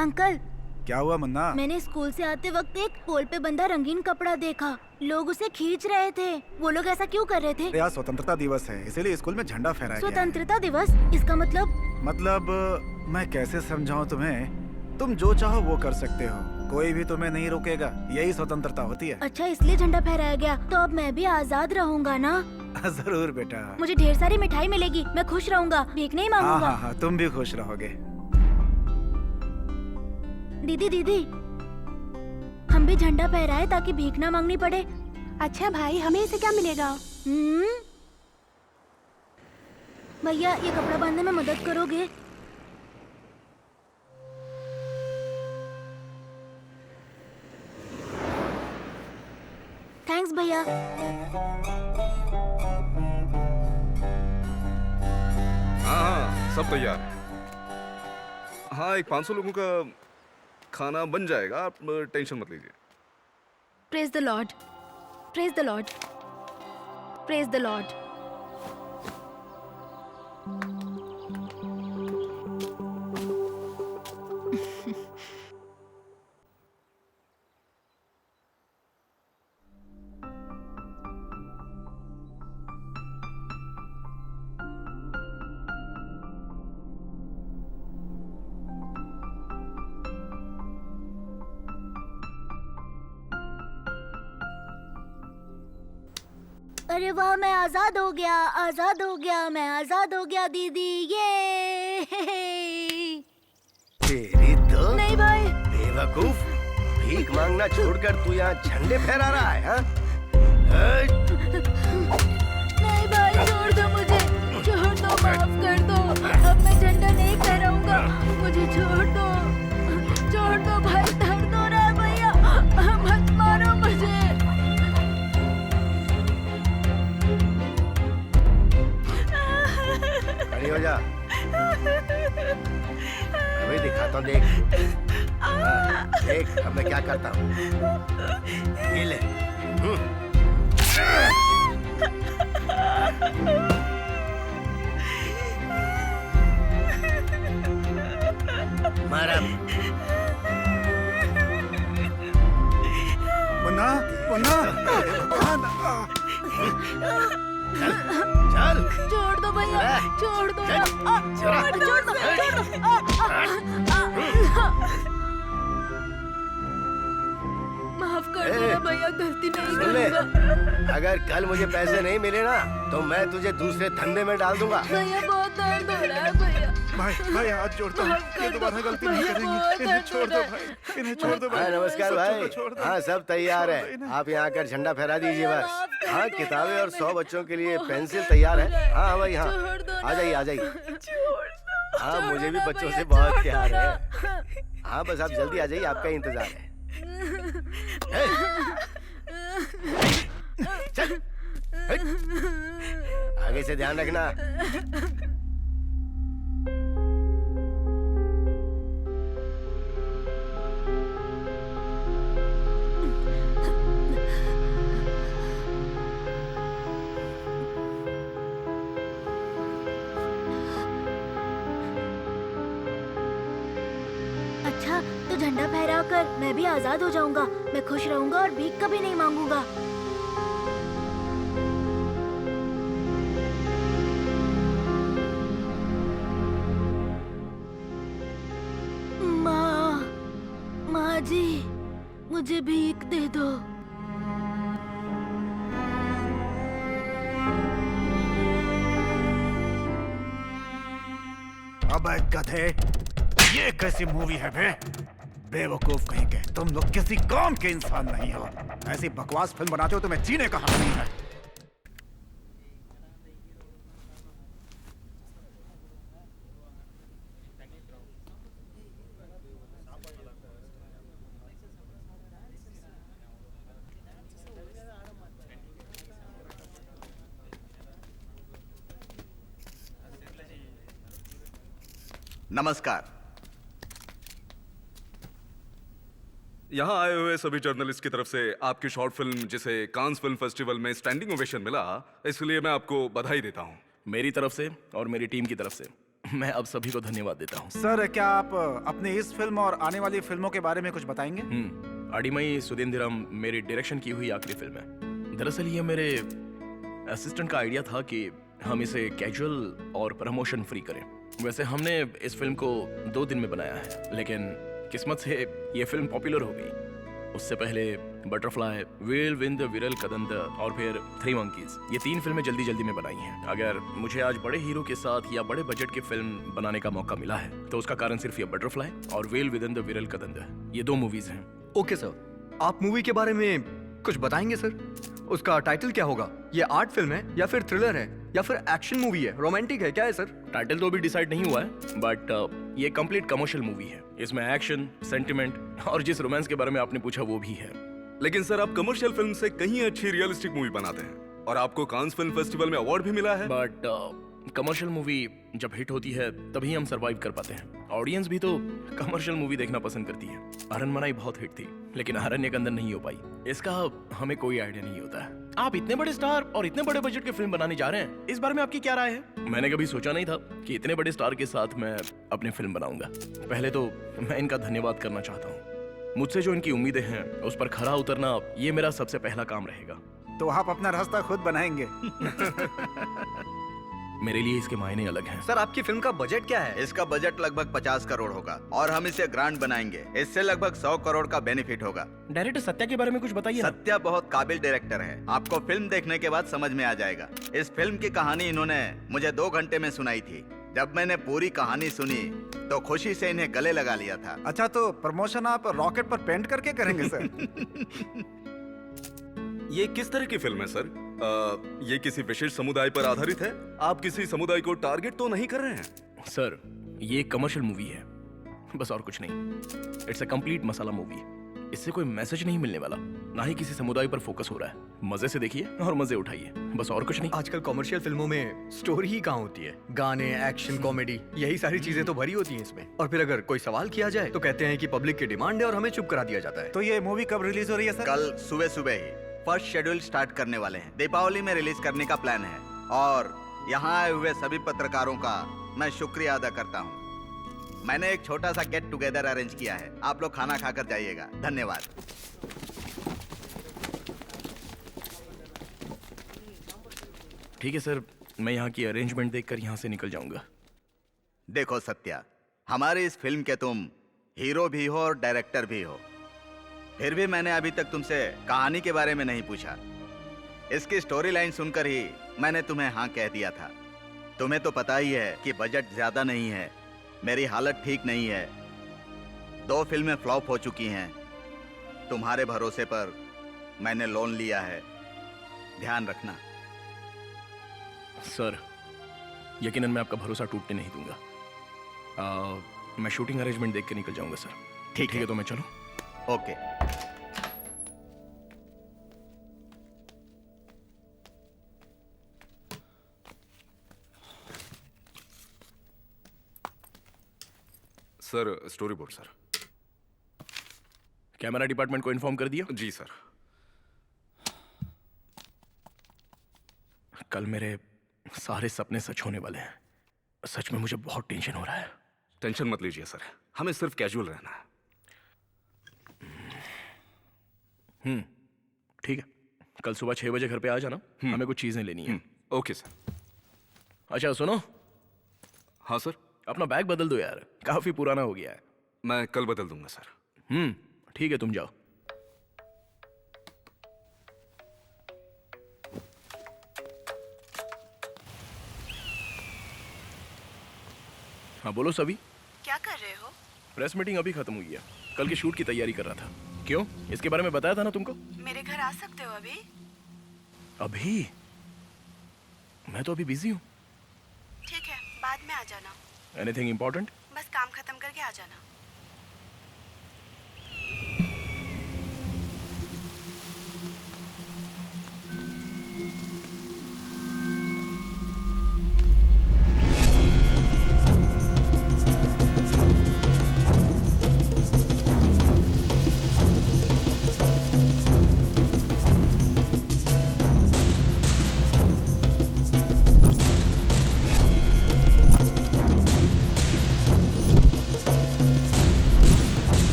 Uncle, क्या हुआ मुन्ना? मैंने स्कूल से आते वक्त एक पोल पे बंधा रंगीन कपड़ा देखा। लोग उसे खींच रहे थे। वो लोग ऐसा क्यों कर रहे थे? आज स्वतंत्रता दिवस है, इसीलिए स्कूल में झंडा फहराया गया है। स्वतंत्रता दिवस? इसका मतलब मैं कैसे समझाऊं तुम्हें? तुम जो चाहो वो कर सकते हो, कोई भी तुम्हें नहीं रोकेगा। यही स्वतंत्रता होती है। अच्छा, इसलिए झंडा फहराया गया। तो अब मैं भी आजाद रहूंगा ना? जरूर बेटा। मुझे ढेर सारी मिठाई मिलेगी, मैं खुश रहूंगा, भीख नहीं मांगूंगा। हाँ हाँ हाँ, तुम भी खुश रहोगे। दीदी दीदी, हम भी झंडा फहराए ताकि भीख ना मांगनी पड़े। अच्छा भाई, हमें इसे क्या मिलेगा? भैया, ये कपड़ा बांधने में मदद करोगे? थैंक्स भैया। हाँ, सब तैयार है। हाँ, एक 500 लोगों का खाना बन जाएगा, आप टेंशन मत लीजिए। Praise the Lord, praise the Lord, praise the Lord. अरे वाह, मैं आजाद हो गया, आजाद हो गया, मैं आजाद हो गया दीदी, ये तेरी तो नहीं भाई। बेवकूफ, भीख मांगना छोड़कर तू यहाँ झंडे फहरा रहा है? हाँ? नहीं भाई, छोड़ दो मुझे, छोड़ दो, माफ कर दो। अब मैं झंडा नहीं फहराऊंगा, मुझे छोड़ दो भाई, दर्द हो रहा है भैया, मत मारो मुझे। खड़ी हो जा, अभी दिखाता हूँ, देख। देख अब मैं क्या करता हूँ। ये ले। मारा। मुन्ना, मुन्ना, चल। छोड़ दो भैया, छोड़ दो, छोड़ दो। माफ कर दो ना भैया, गलती नहीं सुन ले, करूंगा। अगर कल मुझे पैसे नहीं मिले ना तो मैं तुझे दूसरे धंधे में डाल दूंगा। भैया बहुत दर्द हो रहा है भैया। भाई हाथ जोड़ता हूँ, ये दोबारा गलती नहीं करेंगे। इन्हें छोड़ दो भाई, इन्हें छोड़ दो भाई। हाँ, नमस्कार भाई। छोड़ दो। हाँ, सब तैयार है, आप यहाँ आकर झंडा फहरा दीजिए बस। हाँ, किताबें और 100 बच्चों के लिए पेंसिल तैयार है। हाँ भाई, हाँ, आ जाइए, आ जाइए। हाँ, मुझे भी बच्चों से बहुत प्यार है। हाँ, बस आप जल्दी आ जाइए, आपका ही इंतजार है। चल, आगे से ध्यान रखना। अच्छा, तो झंडा फहरा कर मैं भी आजाद हो जाऊंगा, मैं खुश रहूंगा और भीख कभी नहीं मांगूंगा। माँ जी, मुझे भीख दे दो। अब गधे, ये कैसी मूवी है बे? बेवकूफ कहीं के, तुम लोग किसी काम के इंसान नहीं हो। ऐसी बकवास फिल्म बनाते हो, तुम्हें जीने का हक नहीं है। नमस्कार। यहाँ आए हुए सभी जर्नलिस्ट की तरफ से आपकी शॉर्ट फिल्म जिसे कांस फिल्म फेस्टिवल में स्टैंडिंग ओवेशन मिला, इसलिए मैं आपको बधाई देता हूँ। मेरी तरफ से और मेरी टीम की तरफ से मैं अब सभी को धन्यवाद देता हूँ। सर, क्या आप अपनी इस फिल्म और आने वाली फिल्मों के बारे में कुछ बताएंगे? अडिमई सुधींद्रम मेरी डायरेक्शन की हुई आखिरी फिल्म है। दरअसल ये मेरे असिस्टेंट का आइडिया था कि हम इसे कैजुअल और प्रमोशन फ्री करें। वैसे हमने इस फिल्म को 2 दिन में बनाया है, लेकिन किस्मत से ये फिल्म पॉपुलर हो गई। उससे पहले बटरफ्लाई, वेल विंद विरल कदंद और फिर 3 मंकीज, ये 3 फिल्में जल्दी जल्दी में बनाई हैं। अगर मुझे आज बड़े हीरो के साथ या बड़े बजट की फिल्म बनाने का मौका मिला है तो उसका कारण सिर्फ ये बटरफ्लाई और वेल विद द विरल कदंद, ये 2 मूवीज हैं। ओके सर, आप मूवी के बारे में कुछ बताएंगे सर? उसका टाइटल क्या होगा? ये आर्ट फिल्म है या फिर थ्रिलर है या फिर एक्शन मूवी है, रोमांटिक है, क्या है सर? टाइटल तो अभी डिसाइड नहीं हुआ है, बट ये कंप्लीट कमर्शियल मूवी है। इसमें एक्शन, सेंटिमेंट और जिस रोमांस के बारे में आपने पूछा वो भी है। लेकिन सर, आप कमर्शियल फिल्म से कहीं अच्छी रियलिस्टिक मूवी बनाते हैं और आपको कांस फिल्म फेस्टिवल में अवार्ड भी मिला है। बट कमर्शियल मूवी जब हिट होती है तभी हम सरवाइव कर पाते हैं। ऑडियंस भी तो कमर्शियल मूवी देखना पसंद करती है। अरनमनाई बहुत हिट थी, लेकिन अरण्यकंदन नहीं हो पाई। इसका हमें कोई आइडिया नहीं होता है। आप इतने बड़े स्टार और इतने बड़े बजट की फिल्म बनाने जा रहे हैं, इस बारे में आपकी क्या राय है? मैंने कभी सोचा नहीं था कि इतने बड़े स्टार के साथ मैं अपनी फिल्म बनाऊंगा। पहले तो मैं इनका धन्यवाद करना चाहता हूँ। मुझसे जो इनकी उम्मीदें हैं उस पर खरा उतरना ये मेरा सबसे पहला काम रहेगा। तो आप अपना रास्ता खुद बनाएंगे। मेरे लिए इसके मायने अलग हैं। सर, आपकी फिल्म का बजट क्या है? इसका बजट लगभग 50 करोड़ होगा और हम इसे ग्रांड बनाएंगे। इससे लगभग 100 करोड़ का बेनिफिट होगा। डायरेक्टर सत्या के बारे में कुछ बताइए ना। सत्या बहुत काबिल डायरेक्टर है, आपको फिल्म देखने के बाद समझ में आ जाएगा। इस फिल्म की कहानी इन्होंने मुझे 2 घंटे में सुनाई थी। जब मैंने पूरी कहानी सुनी तो खुशी से इन्हें गले लगा लिया था। अच्छा, तो प्रमोशन आप रॉकेट पर पेंट करके करेंगे सर? ये किस तरह की फिल्म है सर? ये किसी विशेष समुदाय पर आधारित है? आप किसी समुदाय को टारगेट तो नहीं कर रहे हैं? सर, ये कमर्शियल मूवी है, बस और कुछ नहीं। It's a complete masala movie. इससे कोई मैसेज नहीं मिलने वाला, ना ही किसी समुदाय पर फोकस हो रहा है। मजे से देखिए और मजे उठाइए, बस और कुछ नहीं। आजकल कमर्शियल फिल्मों में स्टोरी ही कहाँ होती है? गाने, एक्शन, कॉमेडी, यही सारी चीजें तो भरी होती हैं इसमें। और फिर अगर कोई सवाल किया जाए तो कहते हैं कि पब्लिक की डिमांड है और हमें चुप करा दिया जाता है। तो ये मूवी कब रिलीज हो रही है सर? कल सुबह सुबह ही फर्स्ट शेड्यूल स्टार्ट करने वाले हैं। दीपावली में रिलीज करने का प्लान है और यहाँ आए हुए सभी पत्रकारों का मैं शुक्रिया अदा करता हूँ। मैंने एक छोटा सा गेट टुगेदर अरेंज किया है, आप लोग खाना खाकर जाइएगा। धन्यवाद। ठीक है सर, मैं यहाँ की अरेंजमेंट देखकर यहाँ से निकल जाऊंगा। देखो सत्या, हमारी इस फिल्म के तुम हीरो भी हो और डायरेक्टर भी हो, फिर भी मैंने अभी तक तुमसे कहानी के बारे में नहीं पूछा। इसकी स्टोरी लाइन सुनकर ही मैंने तुम्हें हाँ कह दिया था। तुम्हें तो पता ही है कि बजट ज्यादा नहीं है, मेरी हालत ठीक नहीं है, 2 फिल्में फ्लॉप हो चुकी हैं। तुम्हारे भरोसे पर मैंने लोन लिया है, ध्यान रखना। सर, यकीनन मैं आपका भरोसा टूटने नहीं दूंगा। मैं शूटिंग अरेंजमेंट देख के निकल जाऊंगा सर। ठीक है, तो मैं चलूं? Okay. Sir, story board sir. Camera department को इन्फॉर्म कर दिया? जी सर। कल मेरे सारे सपने सच होने वाले हैं। सच में मुझे बहुत टेंशन हो रहा है। टेंशन मत लीजिए सर, हमें सिर्फ कैजुअल रहना है। ठीक है, कल सुबह 6 बजे घर पे आ जाना, हमें कुछ चीजें लेनी है। Okay sir. अच्छा सुनो, हाँ सर। अपना बैग बदल दो यार, काफी पुराना हो गया है। मैं कल बदल दूंगा सर। ठीक है, तुम जाओ। हाँ बोलो सभी। क्या कर रहे हो? प्रेस मीटिंग अभी खत्म हुई है। कल की शूट की तैयारी कर रहा था। क्यों? इसके बारे में बताया था ना तुमको? मेरे घर आ सकते हो अभी? अभी? मैं तो अभी बिजी हूँ। ठीक है, बाद में आ जाना। Anything important? बस काम खत्म करके आ जाना।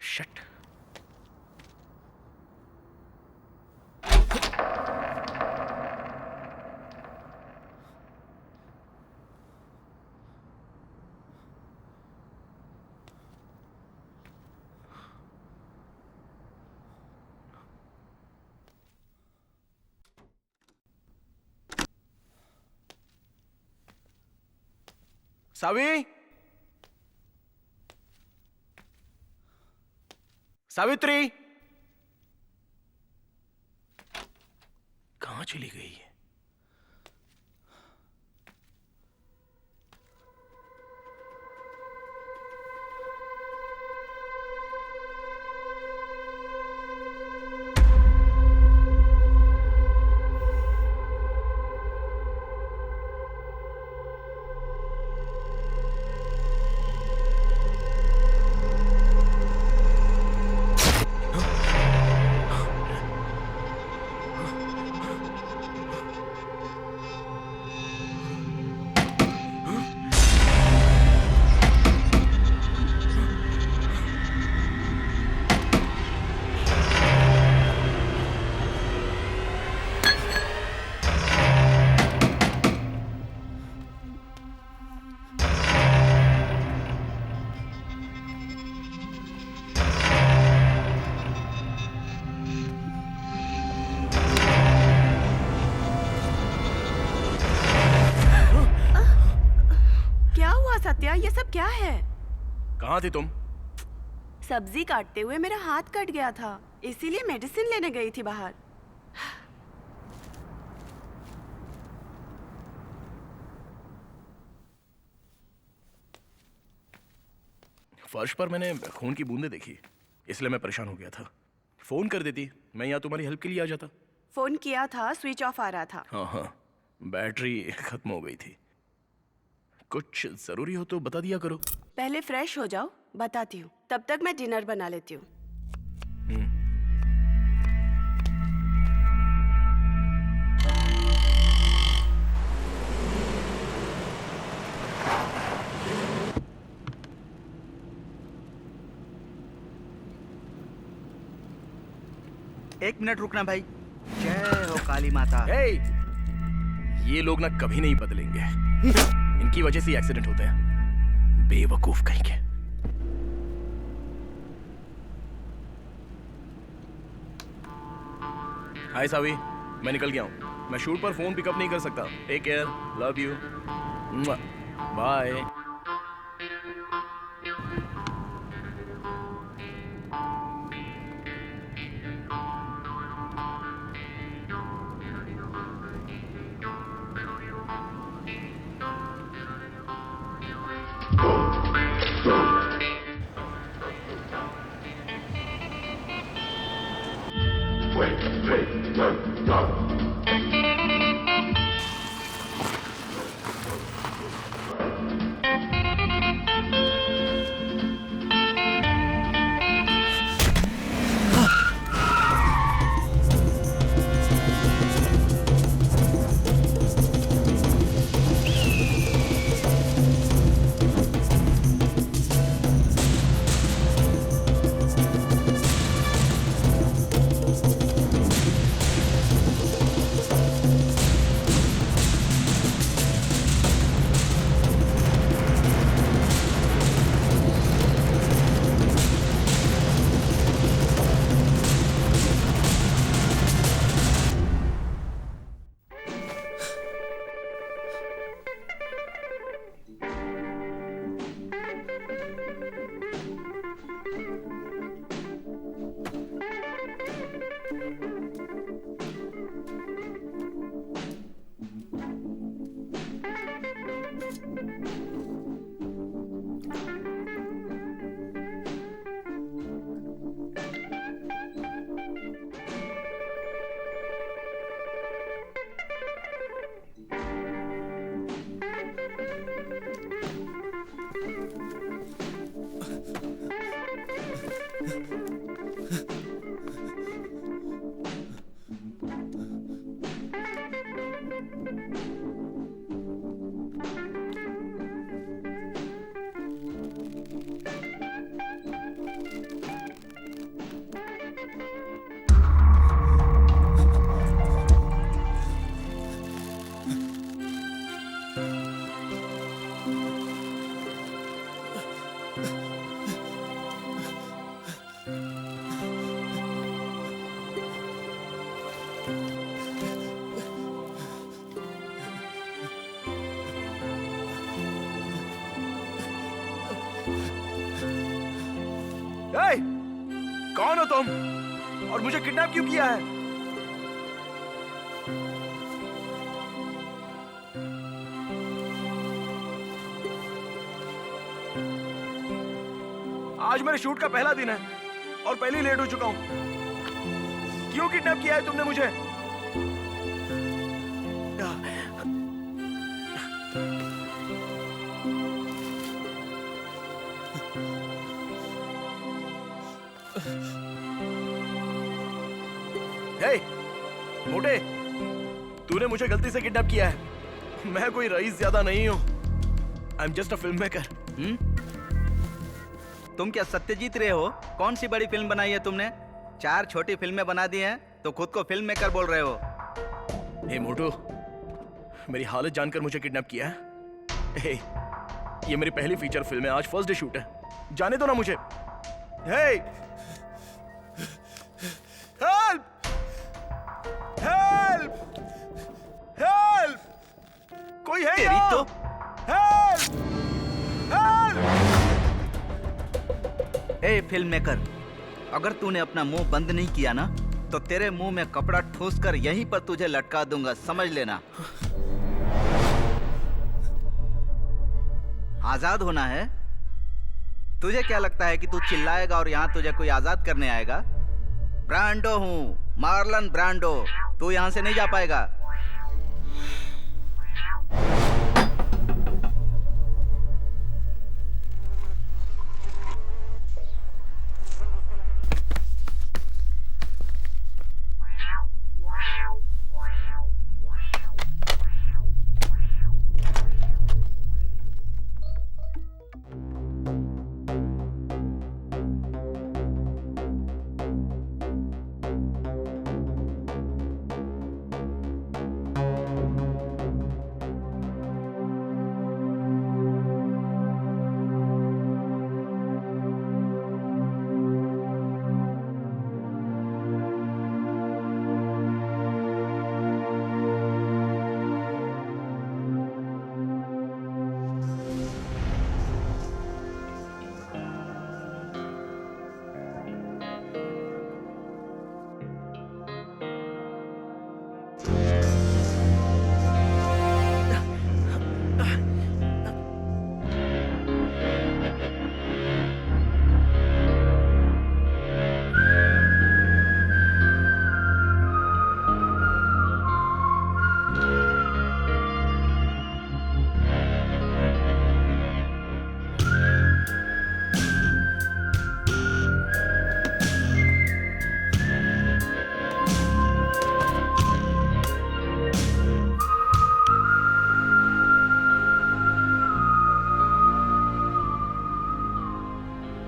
Shit. सावी, सावित्री, कहाँ चली गई है? सत्या, ये सब क्या है? कहाँ थी तुम? सब्जी काटते हुए मेरा हाथ कट गया था, इसीलिए मेडिसिन लेने गई थी बाहर। फर्श पर मैंने खून की बूंदें देखी, इसलिए मैं परेशान हो गया था। फोन कर देती, मैं यहाँ तुम्हारी हेल्प के लिए आ जाता। फोन किया था, स्विच ऑफ आ रहा था। हाँ, बैटरी खत्म हो गई थी। कुछ जरूरी हो तो बता दिया करो। पहले फ्रेश हो जाओ, बताती हूँ। तब तक मैं डिनर बना लेती हूँ। एक मिनट रुकना भाई। जय हो काली माता। ये लोग ना कभी नहीं बदलेंगे। इनकी वजह से एक्सीडेंट होते हैं, बेवकूफ कहीं के। हाय सावी, मैं निकल गया हूँ। मैं शूट पर फोन पिकअप नहीं कर सकता। Take care, love you, bye. हो तुम? और मुझे किडनैप क्यों किया है? आज मेरे शूट का पहला दिन है और पहले ही लेट हो चुका हूं। क्यों किडनैप किया है तुमने मुझे? हे, मोटे, तूने मुझे गलती से किडनैप किया है। मैं कोई रईस ज्यादा नहीं हूं। I am just a film maker. तुम क्या सत्यजीत रे हो? कौन सी बड़ी फिल्म बनाई है तुमने? 4 छोटी फिल्में बना दी हैं तो खुद को फिल्म मेकर बोल रहे हो। हे मोटू, मेरी हालत जानकर मुझे किडनैप किया है? हे, ये मेरी पहली फीचर फिल्म है। आज फर्स्ट डे शूट है। जाने दो ना मुझे। हे, हेल्प! हेल्प! हेल्प! कोई है तेरी यहाँ? तो हेल्प! हेल्प! ए फिल्म मेकर, अगर तूने अपना मुंह बंद नहीं किया ना तो तेरे मुंह में कपड़ा ठूस कर यहीं पर तुझे लटका दूंगा, समझ लेना। आजाद होना है? तुझे क्या लगता है कि तू चिल्लाएगा और यहाँ तुझे कोई आजाद करने आएगा? ब्रांडो हूँ, मार्लन ब्रांडो। तू यहाँ से नहीं जा पाएगा।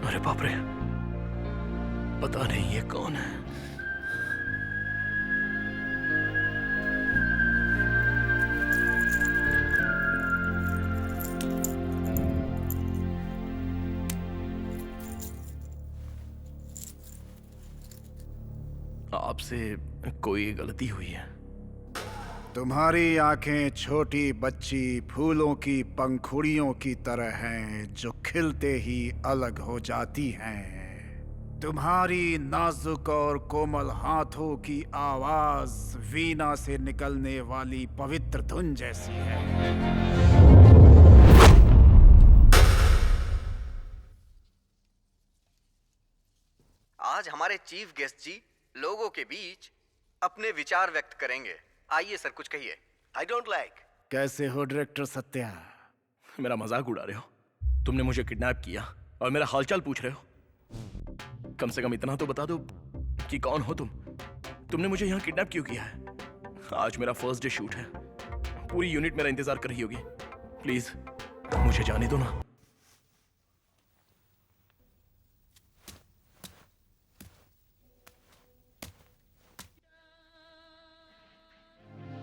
अरे बाप रे, पता नहीं ये कौन है। आपसे कोई गलती हुई है? तुम्हारी आंखें छोटी बच्ची फूलों की पंखुड़ियों की तरह हैं जो खिलते ही अलग हो जाती हैं। तुम्हारी नाजुक और कोमल हाथों की आवाज वीणा से निकलने वाली पवित्र धुन जैसी है। आज हमारे चीफ गेस्ट जी लोगों के बीच अपने विचार व्यक्त करेंगे। आइए सर, कुछ कहिए। I don't like. कैसे हो डायरेक्टर सत्या? मेरा मजाक उड़ा रहे हो? तुमने मुझे किडनैप किया और मेरा हालचाल पूछ रहे हो? कम से कम इतना तो बता दो कि कौन हो तुम? तुमने मुझे यहाँ किडनैप क्यों किया है? आज मेरा फर्स्ट डे शूट है। पूरी यूनिट मेरा इंतजार कर रही होगी। प्लीज मुझे जाने दो ना।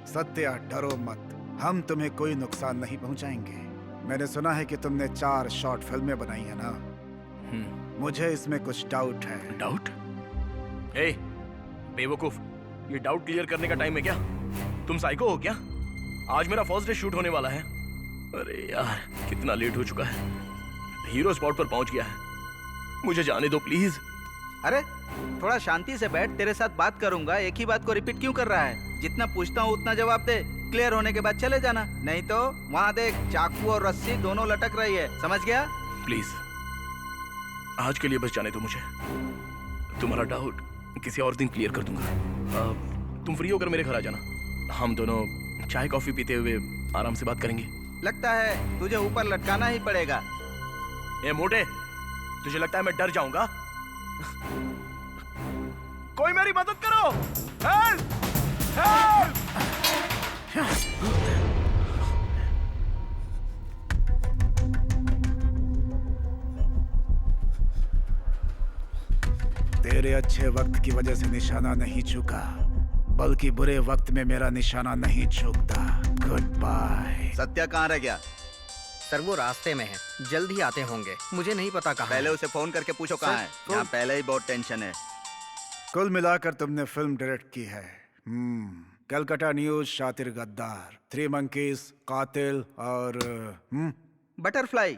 सत्या, डरो मत, हम तुम्हें कोई नुकसान नहीं पहुंचाएंगे। मैंने सुना है कि तुमने 4 शॉर्ट फिल्में बनाई है ना? मुझे इसमें कुछ डाउट है। डाउट? ए, बेवकूफ, ये डाउट क्लियर करने का टाइम है क्या? तुम साइको हो क्या? आज मेरा फर्स्ट डे शूट होने वाला है। अरे यार, कितना लेट हो चुका है। हीरो स्पॉट पर पहुंच गया है। मुझे जाने दो प्लीज। अरे थोड़ा शांति से बैठ, तेरे साथ बात करूंगा। एक ही बात को रिपीट क्यों कर रहा है? जितना पूछता हूँ उतना जवाब दे। क्लियर होने के बाद चले जाना, नहीं तो वहाँ देख चाकू और रस्सी दोनों लटक रही है, समझ गया? प्लीज आज के लिए बस जाने दो मुझे। तुम्हारा डाउट किसी और दिन क्लियर कर दूंगा। तुम फ्री होकर मेरे घर आ जाना, हम दोनों चाय कॉफी पीते हुए आराम से बात करेंगे। लगता है तुझे ऊपर लटकाना ही पड़ेगा। ए मोटे, तुझे लगता है मैं डर जाऊंगा? कोई मेरी मदद करो! हेल्प! हेल्प! तेरे अच्छे वक्त की वजह से निशाना नहीं चूका, बल्कि बुरे वक्त में मेरा निशाना नहीं चूकता। Good bye. सत्या कहाँ रह गया? सर वो रास्ते में है, जल्द ही आते होंगे। मुझे नहीं पता कहाँ पहले है। उसे फोन करके पूछो कहाँ है। यहाँ पहले ही बहुत टेंशन है। कुल मिलाकर तुमने फिल्म डायरेक्ट की है। कलकत्ता न्यूज, शातिर गद्दार, 3 मंकीज, कातिल और बटरफ्लाई।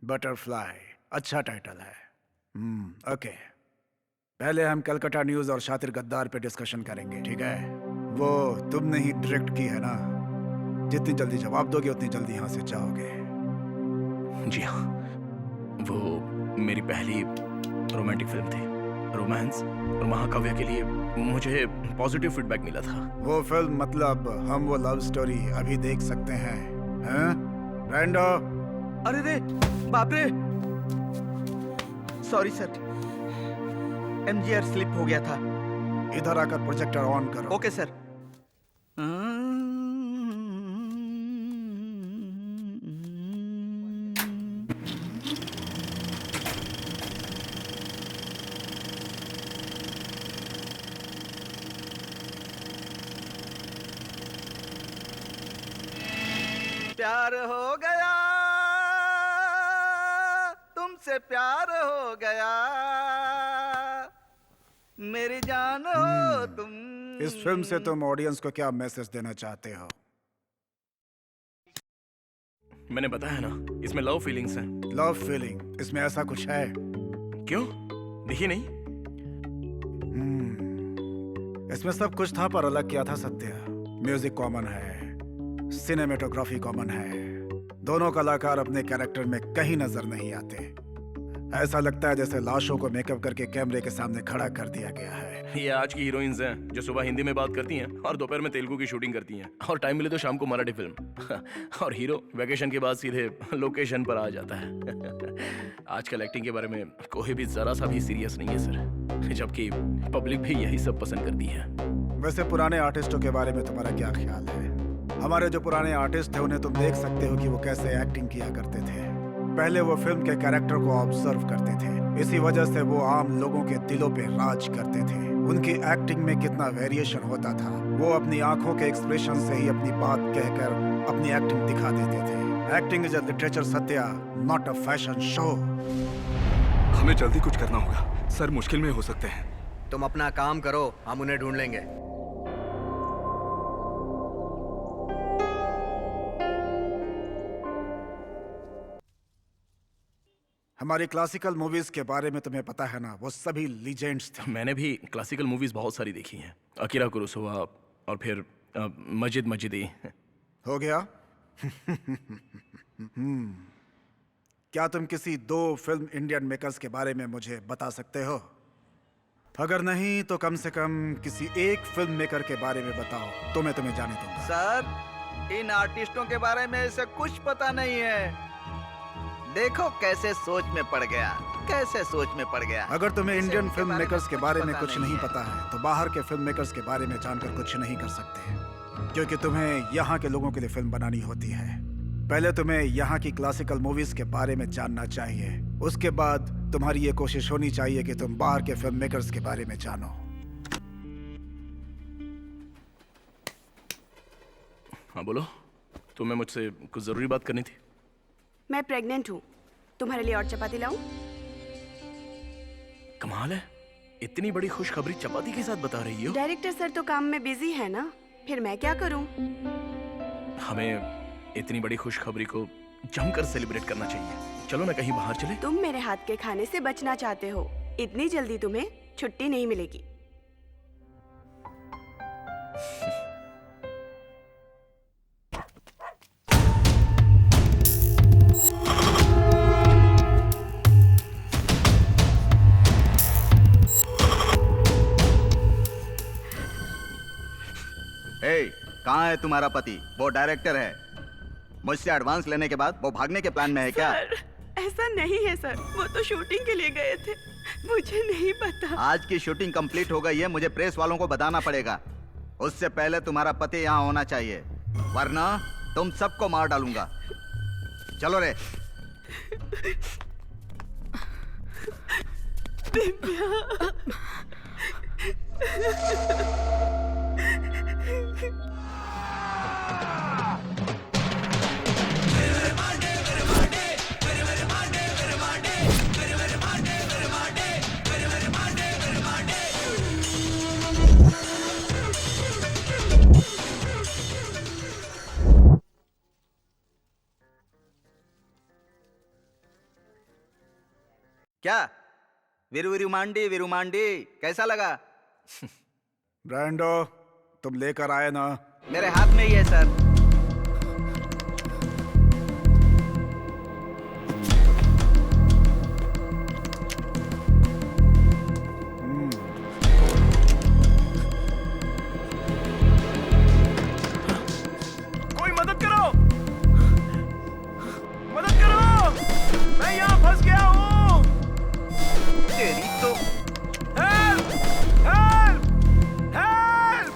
बटरफ्लाई। अच्छा टाइटल है। ओके, पहले हम कलकत्ता न्यूज और शातिर गद्दार पे डिस्कशन करेंगे, ठीक है? वो तुमने ही डायरेक्ट की है ना? जितनी जल्दी जवाब दोगे उतनी जल्दी यहाँ से जाओगे। जी हाँ, वो मेरी पहली रोमांटिक फिल्म थी। रोमांस और महाकाव्य के लिए मुझे पॉजिटिव फीडबैक मिला था। वो फिल्म मतलब हम वो लव स्टोरी अभी देख सकते हैं, हैं? ब्रांडो? अरे रे, बाप रे, सॉरी सर, एमजीआर स्लिप हो गया था। इधर आकर प्रोजेक्टर ऑन करो। Okay sir. प्यार हो गया, तुमसे प्यार हो गया, मेरी जान हो तुम। इस फिल्म से तुम ऑडियंस को क्या मैसेज देना चाहते हो? मैंने बताया ना, इसमें लव फीलिंग्स हैं। Love feeling? इसमें ऐसा कुछ है? क्यों, देखी नहीं? इसमें सब कुछ था पर अलग किया था सत्या। म्यूजिक कॉमन है, सिनेमेटोग्राफी कॉमन है, दोनों कलाकार अपने कैरेक्टर में कहीं नजर नहीं आते। ऐसा लगता है जैसे लाशों को मेकअप करके कैमरे के सामने खड़ा कर दिया गया है। ये आज की हीरोइंस हैं जो सुबह हिंदी में बात करती हैं और दोपहर में तेलुगु की शूटिंग करती हैं, और टाइम मिले तो शाम को मराठी फिल्म। और हीरो वैकेशन के बाद सीधे लोकेशन पर आ जाता है। आजकल एक्टिंग के बारे में कोई भी जरा सा भी सीरियस नहीं है सर, जबकि पब्लिक भी यही सब पसंद करती है। वैसे पुराने आर्टिस्टों के बारे में तुम्हारा क्या ख्याल है? हमारे जो पुराने आर्टिस्ट थे उन्हें तुम देख सकते हो कि वो कैसे एक्टिंग किया करते थे। पहले वो फिल्म के कैरेक्टर को ऑब्जर्व करते थे, इसी वजह से वो आम लोगों के दिलों पे राज करते थे। उनकी एक्टिंग में कितना वेरिएशन होता था। वो अपनी आंखों के एक्सप्रेशन से ही अपनी बात कहकर अपनी एक्टिंग दिखा देते थे। Acting is a literature Satya, not a fashion show. हमें जल्दी कुछ करना होगा सर, मुश्किल में हो सकते हैं। तुम अपना काम करो, हम उन्हें ढूंढ लेंगे। हमारी क्लासिकल मूवीज के बारे में तुम्हें पता है ना, वो सभी लीजेंड्स थे। मैंने भी क्लासिकल मूवीज बहुत सारी देखी हैं, अकीरा कुरोसावा और फिर मजिद मजिदी। हो गया? क्या तुम किसी 2 फिल्म इंडियन मेकर्स के बारे में मुझे बता सकते हो? अगर नहीं तो कम से कम किसी एक फिल्म मेकर के बारे में बताओ तो मैं तुम्हें जाने दूंगा। सर, इन आर्टिस्टों के बारे में इसे कुछ पता नहीं है। देखो कैसे सोच में पड़ गया, कैसे सोच में पड़ गया। अगर तुम्हें इंडियन इनके फिल्म बारे में मेकर्स के बारे में कुछ नहीं है। पता है तो बाहर के फिल्म मेकर्स के बारे में जानकर कुछ नहीं कर सकते, क्योंकि तुम्हें यहाँ के लोगों के लिए फिल्म बनानी होती है। पहले तुम्हें यहाँ की क्लासिकल मूवीज के बारे में जानना चाहिए, उसके बाद तुम्हारी ये कोशिश होनी चाहिए कि तुम बाहर के फिल्म मेकर्स के बारे में जानो। हाँ बोलो, तुम्हें मुझसे कुछ जरूरी बात करनी थी। मैं प्रेग्नेंट हूँ, तुम्हारे लिए और चपाती लाऊं? कमाल है, इतनी बड़ी खुशखबरी चपाती के साथ बता रही हो। डायरेक्टर सर तो काम में बिजी है ना, फिर मैं क्या करूं? हमें इतनी बड़ी खुशखबरी को जमकर सेलिब्रेट करना चाहिए। चलो ना कहीं बाहर चले। तुम मेरे हाथ के खाने से बचना चाहते हो, इतनी जल्दी तुम्हें छुट्टी नहीं मिलेगी। कहाँ है तुम्हारा पति? वो डायरेक्टर है। मुझसे एडवांस लेने के बाद वो भागने के प्लान में है क्या? सर, ऐसा नहीं है सर, वो तो शूटिंग के लिए गए थे, मुझे नहीं पता। आज की शूटिंग कंप्लीट हो गई है, मुझे प्रेस वालों को बताना पड़ेगा। उससे पहले तुम्हारा पति यहाँ होना चाहिए, वरना तुम सबको मार डालूंगा। चलो रे। क्या वीरू मांडी कैसा लगा? ब्रांडो, तुम लेकर आए ना? मेरे हाथ में ही है सर। कोई मदद करो, मदद करो, मैं यहाँ फंस गया हूँ। तेरी तो हेल्प, हेल्प, हेल्प।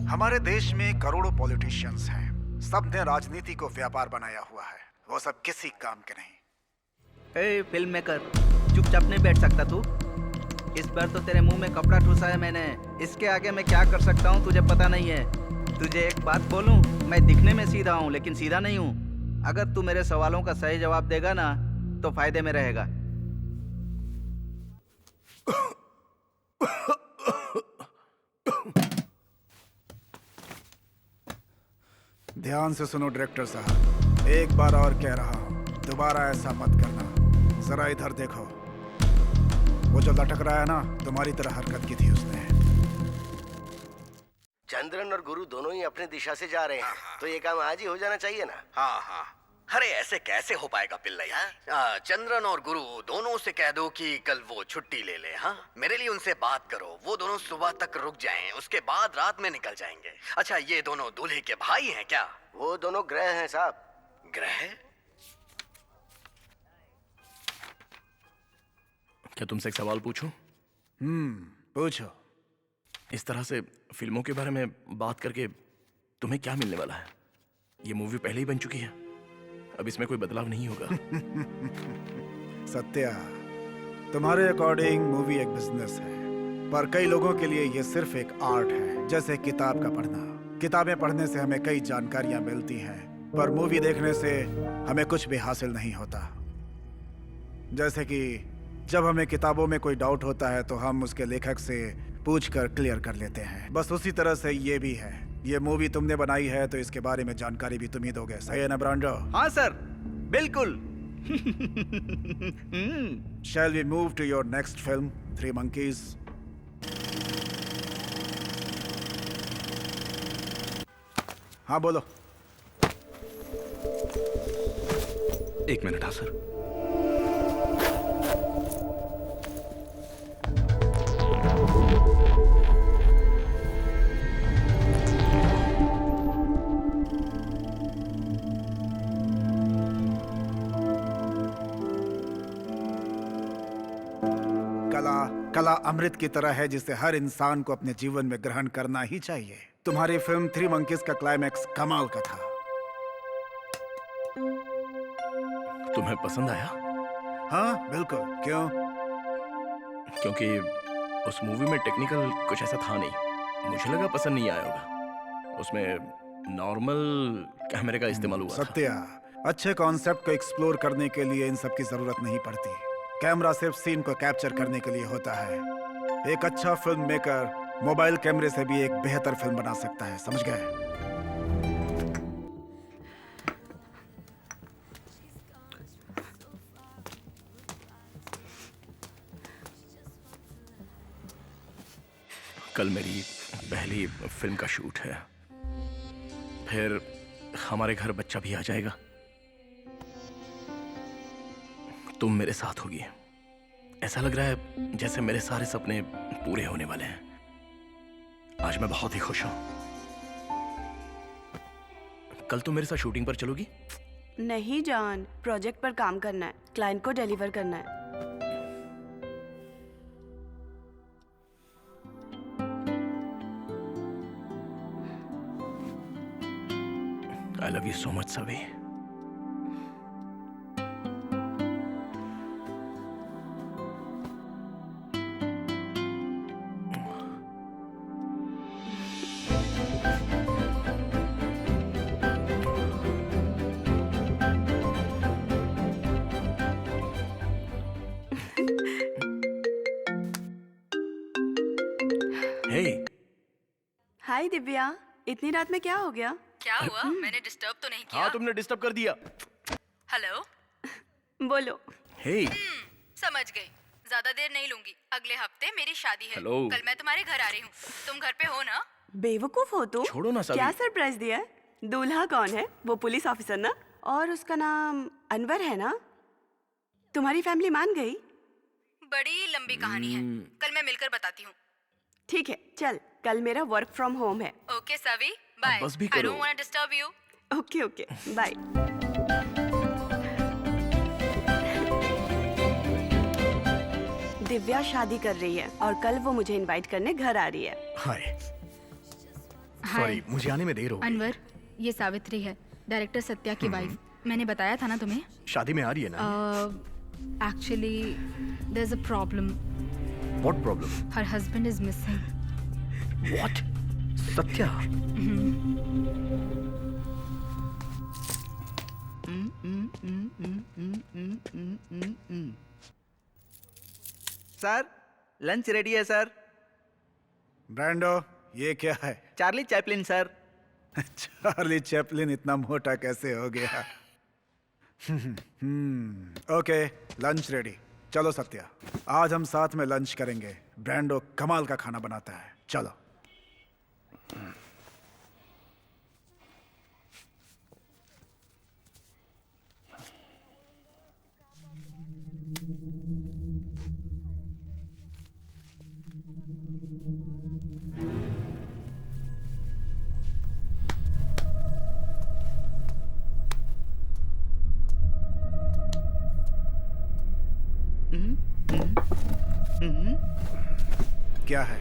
हमारे देश में करोड़ों पॉलिटिशियंस हैं। सबने राजनीति को व्यापार बनाया हुआ है। वो सब किसी काम के नहीं। ए फिल्म मेकर, चुपचाप नहीं बैठ सकता तू? इस बार तो तेरे मुंह में कपड़ा ठूसा है मैंने। इसके आगे मैं क्या कर सकता हूँ तुझे पता नहीं है। तुझे एक बात बोलूं, मैं दिखने में सीधा हूँ लेकिन सीधा नहीं हूँ। अगर तू मेरे सवालों का सही जवाब देगा ना तो फायदे में रहेगा। ध्यान से सुनो डायरेक्टर साहब, एक बार और कह रहा हूँ, दोबारा ऐसा मत करना। जरा इधर देखो, वो जो लटक रहा है ना, तुम्हारी तरह हरकत की थी उसने। चंद्रन और गुरु दोनों ही अपनी दिशा से जा रहे हैं, तो ये काम आज ही हो जाना चाहिए ना। हाँ हाँ, अरे ऐसे कैसे हो पाएगा पिल्लैया? चंद्रन और गुरु दोनों से कह दो कि कल वो छुट्टी ले ले। हाँ, मेरे लिए उनसे बात करो। वो दोनों सुबह तक रुक जाएं, उसके बाद रात में निकल जाएंगे। अच्छा, ये दोनों दूल्हे के भाई हैं क्या? वो दोनों ग्रह हैं साहब। ग्रह? क्या तुमसे एक सवाल पूछूं? पूछो। इस तरह से फिल्मों के बारे में बात करके तुम्हें क्या मिलने वाला है? ये मूवी पहले ही बन चुकी है, अब इसमें कोई बदलाव नहीं होगा। सत्या, तुम्हारे अकॉर्डिंग मूवी एक बिजनेस है, पर कई लोगों के लिए ये सिर्फ एक आर्ट है, जैसे किताब का पढ़ना। किताबें पढ़ने से हमें कई जानकारियां मिलती हैं, पर मूवी देखने से हमें कुछ भी हासिल नहीं होता। जैसे कि जब हमें किताबों में कोई डाउट होता है तो हम उसके लेखक से पूछकर क्लियर कर लेते हैं। बस उसी तरह से ये भी है। ये मूवी तुमने बनाई है तो इसके बारे में जानकारी भी तुम ही दोगे, सही है ना ब्रांडो? हाँ सर, बिल्कुल। Shall we move to your next film, Three Monkeys? हाँ बोलो। एक मिनट। हाँ सर। कला अमृत की तरह है जिसे हर इंसान को अपने जीवन में ग्रहण करना ही चाहिए। तुम्हारी फिल्म थ्री मंकीज का क्लाइमैक्स कमाल का था। तुम्हें पसंद आया? हाँ बिल्कुल। क्यों? क्योंकि उस मूवी में टेक्निकल कुछ ऐसा था नहीं। मुझे लगा पसंद नहीं आया होगा। उसमें नॉर्मल कैमरे का इस्तेमाल हुआ था। सत्या, अच्छे कॉन्सेप्ट को एक्सप्लोर करने के लिए इन सब की जरूरत नहीं पड़ती। कैमरा सिर्फ सीन को कैप्चर करने के लिए होता है। एक अच्छा फिल्म मेकर मोबाइल कैमरे से भी एक बेहतर फिल्म बना सकता है, समझ गए? कल मेरी पहली फिल्म का शूट है। फिर हमारे घर बच्चा भी आ जाएगा। तुम मेरे साथ होगी। ऐसा लग रहा है जैसे मेरे सारे सपने पूरे होने वाले हैं। आज मैं बहुत ही खुश हूं। कल तुम मेरे साथ शूटिंग पर चलोगी? नहीं जान, प्रोजेक्ट पर काम करना है, क्लाइंट को डिलीवर करना है। I love you so much, Savi. Hey. हाय दिव्या, इतनी रात में क्या हो गया? क्या हुआ? मैंने डिस्टर्ब तो नहीं किया? हाँ, तुमने डिस्टर्ब कर दिया। हेलो, बोलो। Hey. समझ गई। ज्यादा देर नहीं लूंगी। अगले हफ्ते मेरी शादी है। हेलो। कल मैं तुम्हारे घर आ रही हूँ। तुम घर पे हो ना? बेवकूफ हो तुम। छोड़ो ना सभी। क्या सरप्राइज दिया है? दूल्हा कौन है? वो पुलिस ऑफिसर ना? और उसका नाम अनवर है ना? तुम्हारी फैमिली मान गई? बड़ी लंबी कहानी है। कल मैं मिलकर बताती हूँ। ठीक है, चल। कल मेरा वर्क फ्रॉम होम है। Okay Savi, bye. बस भी I करो। don't want to disturb you. Okay okay, bye. Divya शादी कर रही है और कल वो मुझे इनवाइट करने घर आ रही है। हाय। सॉरी, मुझे आने में देर हो गई। अनवर, ये सावित्री है, डायरेक्टर सत्या की वाइफ। मैंने बताया था ना तुम्हें। शादी में आ रही है ना? Actually there is a problem. What problem? Her husband is missing. What? Satya? Sir, lunch ready है सर। ब्रांडो, ये क्या है? Charlie Chaplin sir. Charlie Chaplin इतना मोटा कैसे हो गया? Okay, lunch ready. चलो सत्या, आज हम साथ में लंच करेंगे। ब्रांडो कमाल का खाना बनाता है। चलो। क्या है?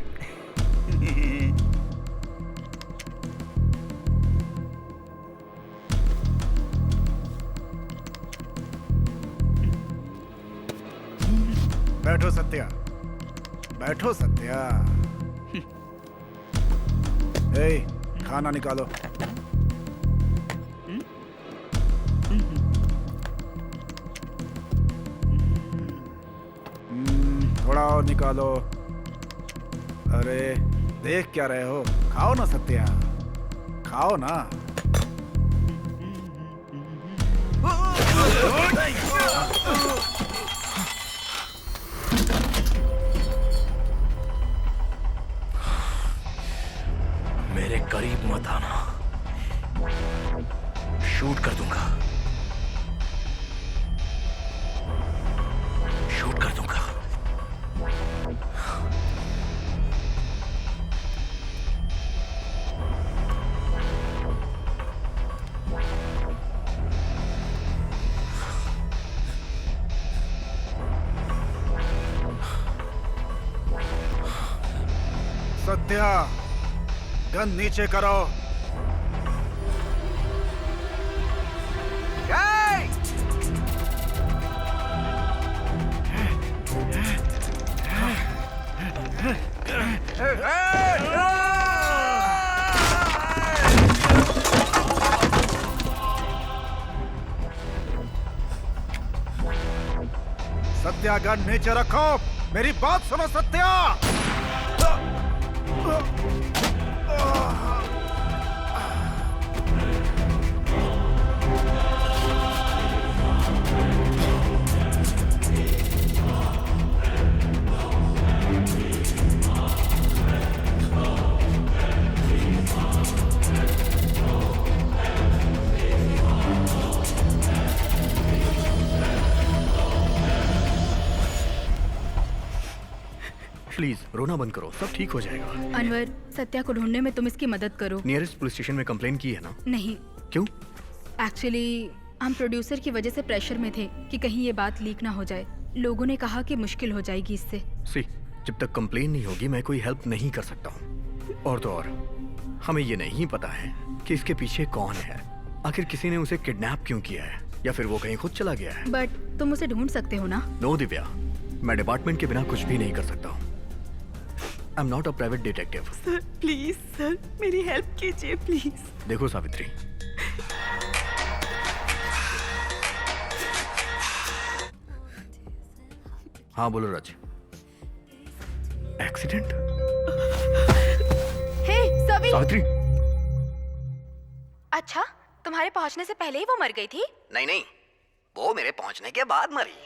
बैठो सत्या, बैठो सत्या। ए, खाना निकालो। थोड़ा और निकालो। अरे देख क्या रहे हो? खाओ ना सत्या, खाओ ना। मेरे करीब मत आना, शूट कर दूंगा, शूट कर दूंगा। सत्या, गन नीचे करो। सत्या गन नीचे रखो, मेरी बात सुनो सत्या। प्लीज रोना बंद करो, सब ठीक हो जाएगा। अनवर, सत्या को ढूंढने में तुम इसकी मदद करो। नियरेस्ट पुलिस स्टेशन में कंप्लेन की है ना? नहीं। क्यों? एक्चुअली हम प्रोड्यूसर की वजह से प्रेशर में थे कि कहीं ये बात लीक ना हो जाए। लोगों ने कहा कि मुश्किल हो जाएगी इससे। सी, जब तक कंप्लेन नहीं होगी मैं कोई हेल्प नहीं कर सकता हूँ। और तो और हमें ये नहीं पता है कि इसके पीछे कौन है। आखिर किसी ने उसे किडनैप क्यों किया है, या फिर वो कहीं खुद चला गया है। बट तुम उसे ढूंढ सकते हो ना? नो दिव्या, मैं डिपार्टमेंट के बिना कुछ भी नहीं कर सकता हूँ। I am not a private detective. Sir please, sir मेरी हेल्प कीजिए प्लीज। देखो सावित्री, हाँ बोलो राज। एक्सीडेंट? हे सवी! सावित्री! अच्छा, तुम्हारे पहुंचने से पहले ही वो मर गई थी? नहीं नहीं, वो मेरे पहुंचने के बाद मरी।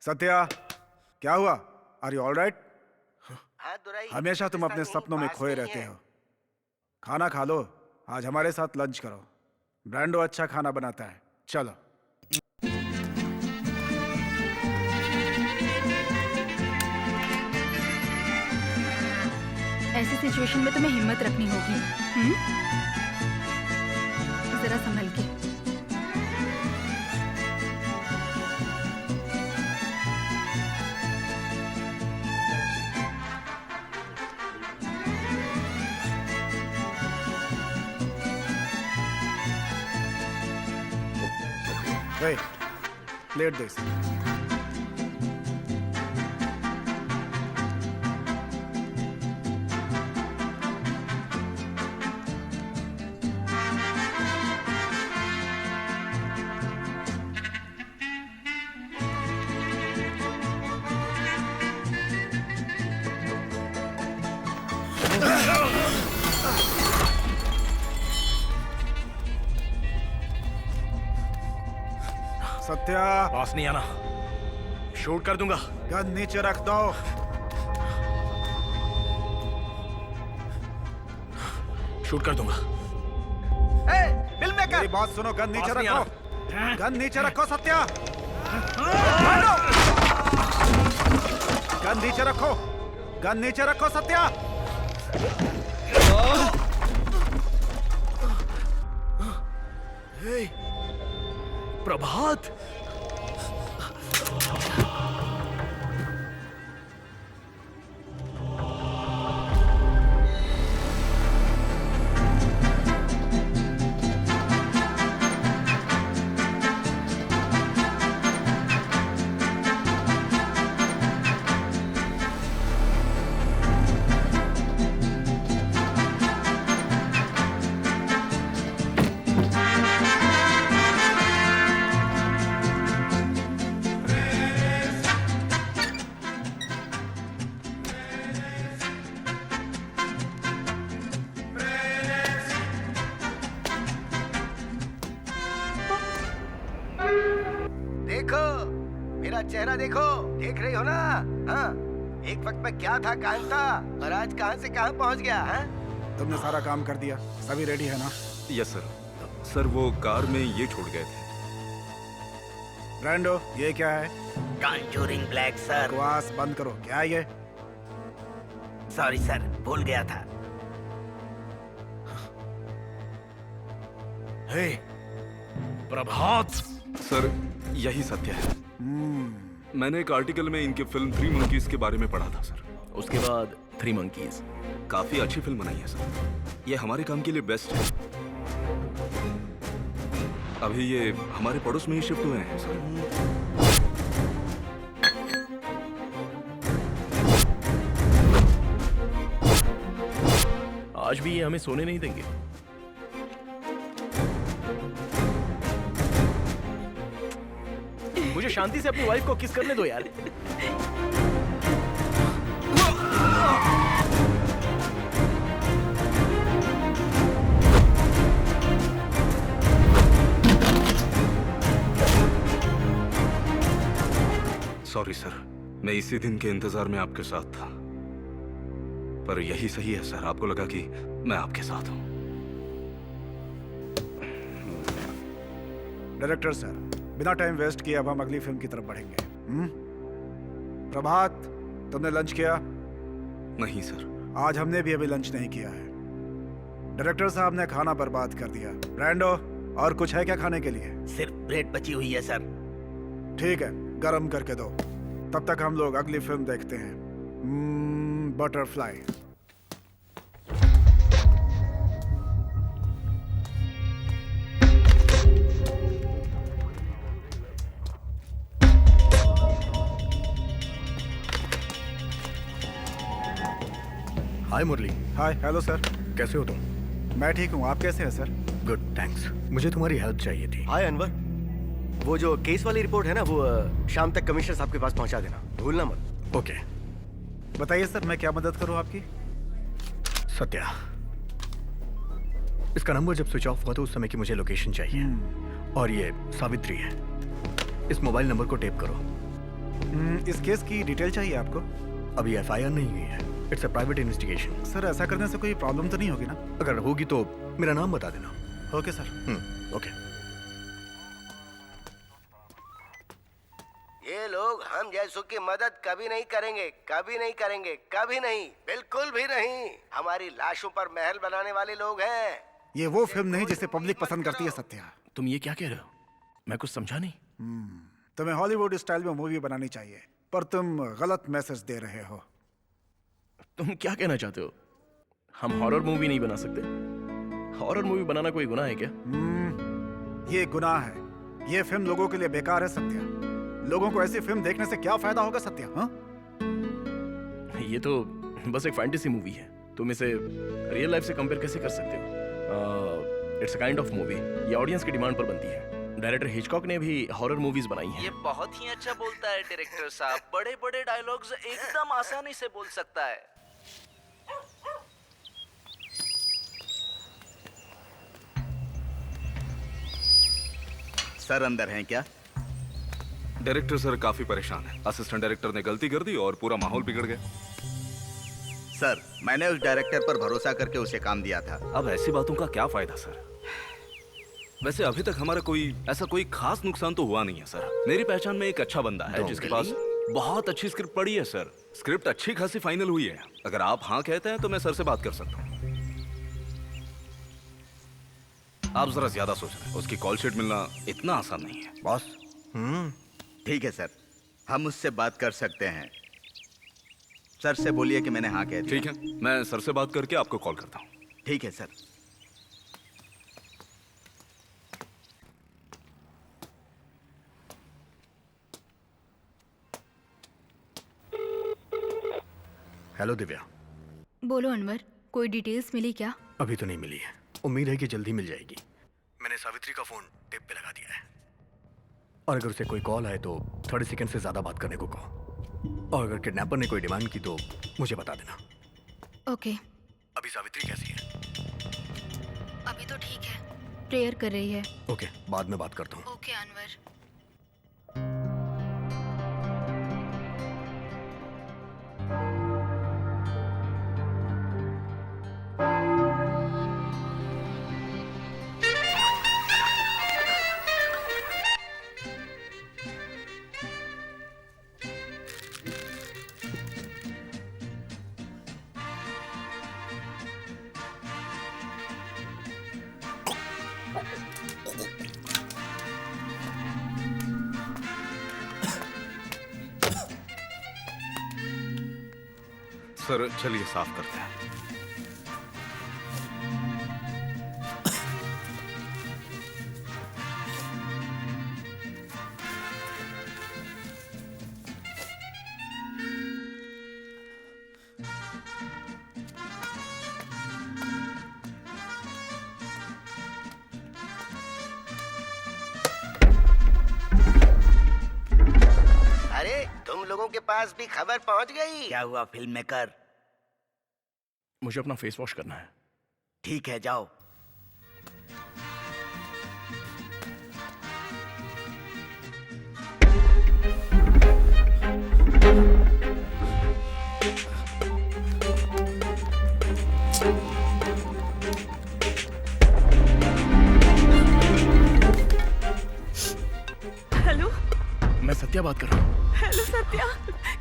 सत्या, क्या हुआ? Are you all right? हाँ दुराई, हमेशा तुम अपने सपनों में खोए रहते हो। खाना खा लो, आज हमारे साथ लंच करो। ब्रांडो अच्छा खाना बनाता है, चलो। ऐसी सिचुएशन में तुम्हें हिम्मत रखनी होगी। जरा संभल के। Hey, plate this. सत्या, पास नहीं आना, शूट कर दूंगा। गन नीचे रख दो। शूट कर दूंगा। मेरी बात सुनो, गन नीचे पास नहीं रखो। गन नीचे रखो सत्या। गन नीचे रखो, गन नीचे रखो सत्या। हे, प्रभात! देखो मेरा चेहरा, देखो, देख रही हो ना? हाँ, एक वक्त में क्या था, कहाँ था, और आज कहाँ से कहाँ पहुँच गया। हाँ? तुमने सारा काम कर दिया, सभी रेडी है ना? Yes sir. सर वो कार में ये छोड़ गए थे। ब्रांडो, ये क्या है? Conjuring black sir. बकवास बंद करो, क्या है ये? सॉरी सर, भूल गया था। हे, प्रभात! सर यही सत्य है। मैंने एक आर्टिकल में इनके फिल्म 3 मंकीज के बारे में पढ़ा था सर। उसके बाद 3 मंकीज। काफी अच्छी फिल्म बनाई है सर, ये हमारे काम के लिए बेस्ट है। अभी ये हमारे पड़ोस में ही शिफ्ट हुए हैं सर। आज भी ये हमें सोने नहीं देंगे। मुझे शांति से अपनी वाइफ को किस करने दो यार। सॉरी सर, मैं इसी दिन के इंतजार में आपके साथ था, पर यही सही है सर। आपको लगा कि मैं आपके साथ हूं। डायरेक्टर सर, बिना टाइम वेस्ट किए अब हम अगली फिल्म की तरफ बढ़ेंगे। प्रभात, तुमने लंच किया? नहीं सर। आज हमने भी अभी लंच नहीं किया है। डायरेक्टर साहब ने खाना बर्बाद कर दिया। ब्रांडो, और कुछ है क्या खाने के लिए? सिर्फ ब्रेड बची हुई है सर। ठीक है, गरम करके दो। तब तक हम लोग अगली फिल्म देखते हैं, बटरफ्लाई। हाय मुरली। हाय, हेलो सर। कैसे हो तुम? मैं ठीक हूँ, आप कैसे हैं सर? Good, thanks. मुझे तुम्हारी हेल्प चाहिए थी। हाय अनवर, वो जो केस वाली रिपोर्ट है ना, वो शाम तक कमिश्नर साहब के पास पहुंचा देना, भूलना मत। ओके। बताइए सर, मैं क्या मदद करूँ आपकी? सत्या, इसका नंबर जब स्विच ऑफ हुआ तो उस समय की मुझे लोकेशन चाहिए। और ये सावित्री है। इस मोबाइल नंबर को टेप करो। इस केस की डिटेल चाहिए आपको? अभी एफआईआर नहीं हुई है, it's a private investigation. Sir, ऐसा करने से कोई प्रॉब्लम तो नहीं होगी ना? अगर होगी तो मेरा नाम बता देना। Okay sir. ओके। ये लोग हम जैसों की मदद कभी नहीं करेंगे, कभी नहीं करेंगे, कभी नहीं, बिल्कुल भी नहीं। हमारी लाशों पर महल बनाने वाले लोग हैं। ये वो फिल्म नहीं जिसे पब्लिक पसंद करती है सत्या। तुम ये क्या कह रहे हो? मैं कुछ समझा नहीं। तुम्हें हॉलीवुड स्टाइल में मूवी बनानी चाहिए, पर तुम गलत मैसेज दे रहे हो। तुम क्या कहना चाहते हो? हम हॉरर मूवी नहीं बना सकते? हॉरर मूवी बनाना कोई गुनाह है क्या? ये गुनाह है। ये फिल्म लोगों के लिए बेकार है सत्या। लोगों को ऐसी फिल्म देखने से क्या फायदा होगा सत्या? हाँ? ये तो बस एक फैंटेसी मूवी है। तुम इसे रियल लाइफ से कंपेयर कैसे कर सकते हो? It's a kind of movie. ये ऑडियंस की डिमांड पर बनती है। डायरेक्टर हिचकॉक ने भी हॉरर मूवीज बनाई हैं। ये बहुत ही अच्छा बोलता है डायरेक्टर साहब। बड़े बड़े डायलॉग्स एकदम आसानी से बोल सकता है। सर अंदर हैं क्या? डायरेक्टर सर काफी परेशान है। असिस्टेंट डायरेक्टर ने गलती कर दी और पूरा माहौल बिगड़ गया। सर, मैंने उस डायरेक्टर पर भरोसा करके उसे काम दिया था। अब ऐसी बातों का क्या फायदा सर? वैसे अभी तक हमारा कोई खास नुकसान तो हुआ नहीं है सर। मेरी पहचान में एक अच्छा बंदा है जिसके पास बहुत अच्छी स्क्रिप्ट पड़ी है सर। स्क्रिप्ट अच्छी खासी फाइनल हुई है। अगर आप हाँ कहते हैं तो मैं सर से बात कर सकता हूँ। आप जरा ज्यादा सोच रहे हैं। उसकी कॉल शीट मिलना इतना आसान नहीं है बॉस। ठीक है सर, हम उससे बात कर सकते हैं। सर से बोलिए कि मैंने हाँ कह दिया। ठीक है, मैं सर से बात करके आपको कॉल करता हूँ। ठीक है सर। हेलो दिव्या। बोलो अनवर, कोई डिटेल्स मिली क्या? अभी तो नहीं मिली है, उम्मीद है कि जल्दी मिल जाएगी। मैंने सावित्री का फोन टेप पे लगा दिया है, और अगर उसे कोई कॉल आए तो 30 सेकंड से ज्यादा बात करने को कहो। और अगर किडनैपर ने कोई डिमांड की तो मुझे बता देना। ओके। अभी सावित्री कैसी है? अभी तो ठीक है, प्रेयर कर रही है। ओके, बाद में बात करता हूँ। ओके अनवर। सर चलिए साफ करते हैं। तुम लोगों के पास भी खबर पहुंच गई? क्या हुआ फिल्म मेकर? मुझे अपना फेस वॉश करना है। ठीक है, जाओ। हेलो, मैं सत्या बात कर रहा हूँ। हेलो सत्या,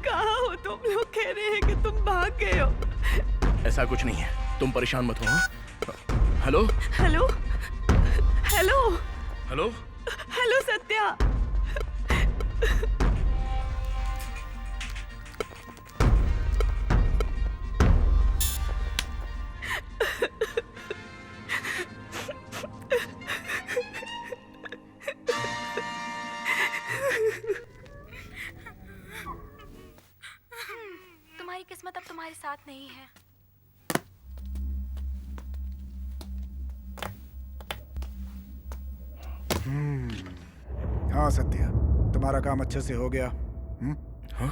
कहाँ हो तुम? लोग कह रहे हैं कि तुम भाग गए हो। ऐसा कुछ नहीं है, तुम परेशान मत हो। हाँ? Hello hello hello hello hello Satya. तुम्हारी किस्मत अब तुम्हारे साथ नहीं है। हाँ सत्या, तुम्हारा काम अच्छे से हो गया। हाँ?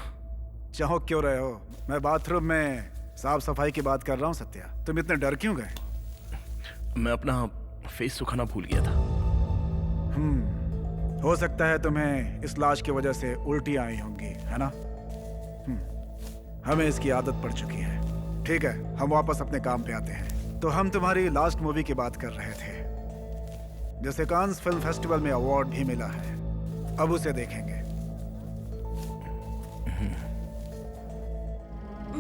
चाहो क्यों रहे हो? मैं बाथरूम में साफ सफाई की बात कर रहा हूँ सत्या। तुम इतने डर क्यों गए? मैं अपना फेस सुखाना भूल गया था। हो सकता है तुम्हें इस लाश की वजह से उल्टी आई होंगी, है ना? हमें इसकी आदत पड़ चुकी है। ठीक है, हम वापस अपने काम पे आते हैं। तो हम तुम्हारी लास्ट मूवी की बात कर रहे थे, जिसे कांस फिल्म फेस्टिवल में अवार्ड भी मिला है। अब उसे देखेंगे।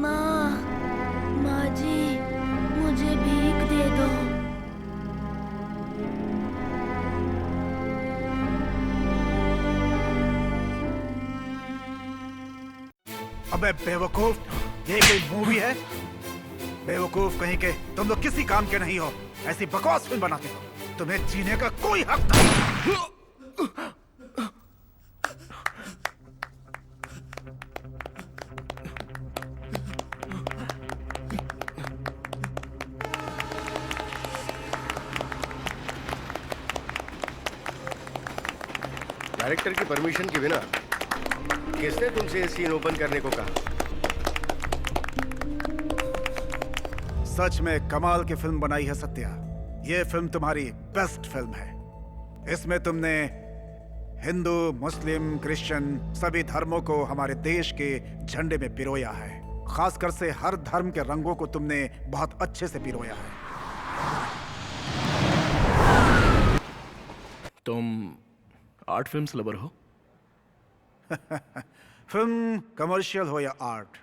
माँ जी, मुझे भीख दे दो। अबे बेवकूफ, ये कोई मूवी है? बेवकूफ कहीं के, तुम लोग किसी काम के नहीं हो। ऐसी बकवास फिल्म बनाते हो, तुम्हें जीने का कोई हक नहीं। डायरेक्टर की परमिशन के बिना किसने तुमसे ये सीन ओपन करने को कहा? सच में कमाल की फिल्म बनाई है सत्या। ये फिल्म तुम्हारी बेस्ट फिल्म है। इसमें तुमने हिंदू, मुस्लिम, क्रिश्चियन सभी धर्मों को हमारे देश के झंडे में पिरोया है। खासकर से हर धर्म के रंगों को तुमने बहुत अच्छे से पिरोया है। तुम आर्ट फिल्म्स लवर हो? फिल्म कमर्शियल हो या आर्ट,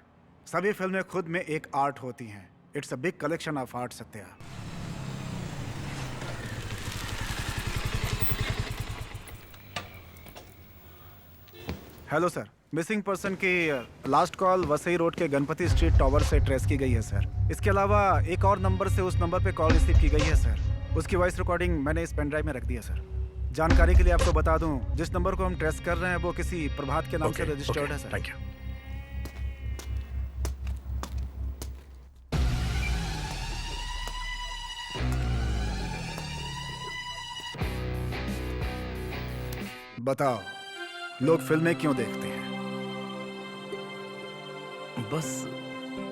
सभी फिल्में खुद में एक आर्ट होती हैं। It's a big collection of art Satya. Hello sir, missing person की लास्ट कॉल वसई रोड के गणपति स्ट्रीट टावर से ट्रेस की गई है सर। इसके अलावा एक और नंबर से उस नंबर पे कॉल रिसीव की गई है सर। उसकी वॉइस रिकॉर्डिंग मैंने इस पेन ड्राइव में रख दी है सर। जानकारी के लिए आपको बता दूं, जिस नंबर को हम ट्रेस कर रहे हैं वो किसी प्रभात के नाम से रजिस्टर्ड है सर। Thank you. बताओ, लोग फिल्में क्यों देखते हैं? बस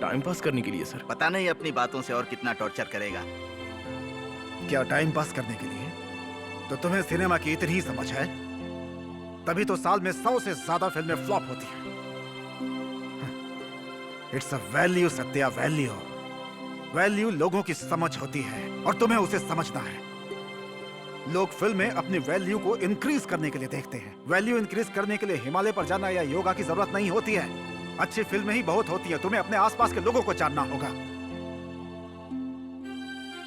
टाइम पास करने के लिए सर। पता नहीं अपनी बातों से और कितना टॉर्चर करेगा। क्या टाइम पास करने के लिए? तो तुम्हें सिनेमा की इतनी ही समझ है? तभी तो साल में 100 से ज्यादा फिल्में फ्लॉप होती हैं। It's a value Satya, value. Value लोगों की समझ होती है और तुम्हें उसे समझना है। लोग फिल्में अपनी वैल्यू को इंक्रीज करने के लिए देखते हैं। वैल्यू इंक्रीज करने के लिए हिमालय पर जाना या योगा की जरूरत नहीं होती है। अच्छी फिल्में ही बहुत होती है। तुम्हें अपने आसपास के लोगों को जानना होगा।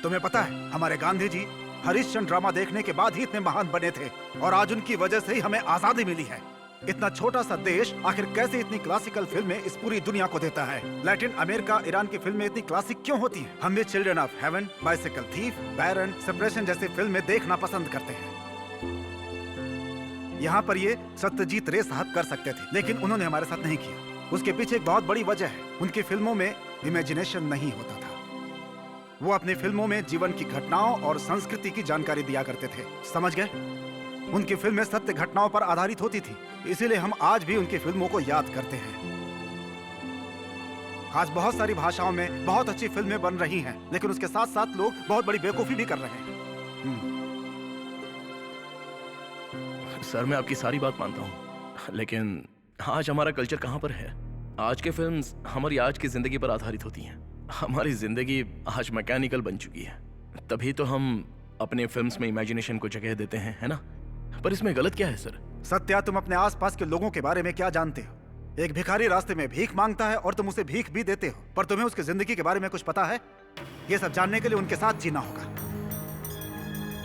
तुम्हें पता है, हमारे गांधी जी हरिश्चंद्र ड्रामा देखने के बाद ही इतने महान बने थे और आज उनकी वजह से ही हमें आजादी मिली है। इतना छोटा सा देश आखिर कैसे इतनी क्लासिकल फिल्में इस पूरी दुनिया को देता है? लैटिन अमेरिका, ईरान की फिल्में इतनी क्लासिक क्यों होती हैं? हम भी Children of Heaven, Bicycle Thief, Baran, Separation जैसी फिल्में देखना पसंद करते हैं। यहाँ पर ये सत्यजीत रे साहब कर सकते थे, लेकिन उन्होंने हमारे साथ नहीं किया। उसके पीछे एक बहुत बड़ी वजह है, उनकी फिल्मों में इमेजिनेशन नहीं होता था। वो अपनी फिल्मों में जीवन की घटनाओं और संस्कृति की जानकारी दिया करते थे। समझ गए? उनकी फिल्में सत्य घटनाओं पर आधारित होती थी, इसीलिए हम आज भी उनकी फिल्मों को याद करते हैं। आज बहुत सारी भाषाओं में बहुत अच्छी फिल्में बन रही हैं, लेकिन उसके साथ साथ लोग बहुत बड़ी बेवकूफी भी कर रहे हैं। सर मैं आपकी सारी बात मानता हूँ, लेकिन आज हमारा कल्चर कहाँ पर है? आज के फिल्म्स हमारी आज की जिंदगी पर आधारित होती हैं। हमारी जिंदगी आज मैकेनिकल बन चुकी है, तभी तो हम अपने फिल्म्स में इमेजिनेशन को जगह देते हैं, है ना? पर इसमें गलत क्या है सर? सत्या, तुम अपने आसपास के लोगों के बारे में क्या जानते हो? एक भिखारी रास्ते में भीख मांगता है और तुम उसे भीख भी देते हो, पर तुम्हें उसकी जिंदगी के बारे में कुछ पता है? ये सब जानने के लिए उनके साथ जीना होगा।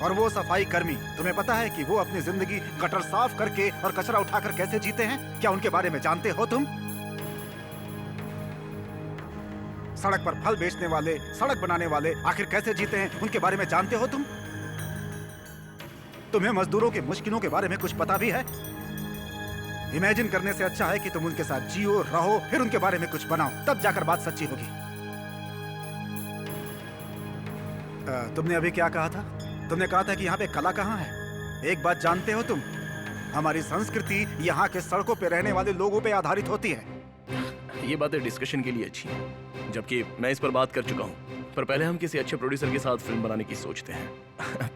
और वो सफाई कर्मी, तुम्हें पता है कि वो अपनी जिंदगी गटर साफ करके और कचरा उठाकर कैसे जीते हैं? क्या उनके बारे में जानते हो तुम? सड़क पर फल बेचने वाले, सड़क बनाने वाले आखिर कैसे जीते हैं, उनके बारे में जानते हो तुम? तुम्हें मजदूरों के मुश्किलों के बारे में कुछ पता भी है? इमेजिन करने से अच्छा है कि तुम उनके साथ जियो, रहो, फिर उनके बारे में कुछ बनाओ, तब जाकर बात सच्ची होगी। तुमने अभी क्या कहा था? तुमने कहा था कि यहाँ पे कला कहाँ है? एक बात जानते हो तुम, हमारी संस्कृति यहाँ के सड़कों पे रहने वाले लोगों पे आधारित होती है। ये बातें डिस्कशन के लिए अच्छी हैं, जबकि मैं इस पर बात कर चुका हूँ। पर पहले हम किसी अच्छे प्रोड्यूसर के साथ फिल्म बनाने की सोचते हैं,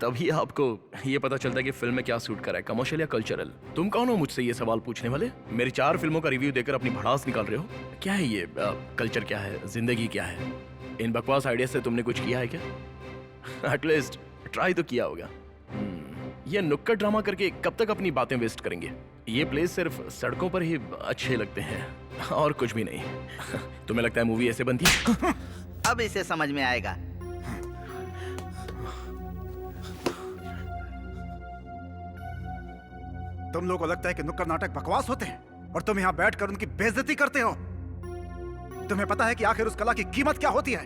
तभी आपको ये पता चलता है कि फिल्म में क्या सूट कर रहा है, कमर्शियल या कल्चरल। तुम कौन हो मुझसे ये सवाल पूछने वाले? मेरी 4 फिल्मों का रिव्यू देकर अपनी भड़ास निकाल रहे हो? क्या है ये? कल्चर क्या है, जिंदगी क्या है? इन बकवास आइडिया से तुमने कुछ किया है क्या? एटलीस्ट ट्राई तो किया होगा। ये नुक्कड़ ड्रामा करके कब तक अपनी बातें वेस्ट करेंगे? ये प्लेस सिर्फ सड़कों पर ही अच्छे लगते हैं और कुछ भी नहीं। तुम्हें लगता है मूवी ऐसे बनती है? अब इसे समझ में आएगा। तुम लोगों को लगता है कि नुक्कड़ नाटक बकवास होते हैं और तुम यहाँ बैठकर उनकी बेइज्जती करते हो। तुम्हें पता है कि आखिर उस कला की कीमत क्या होती है?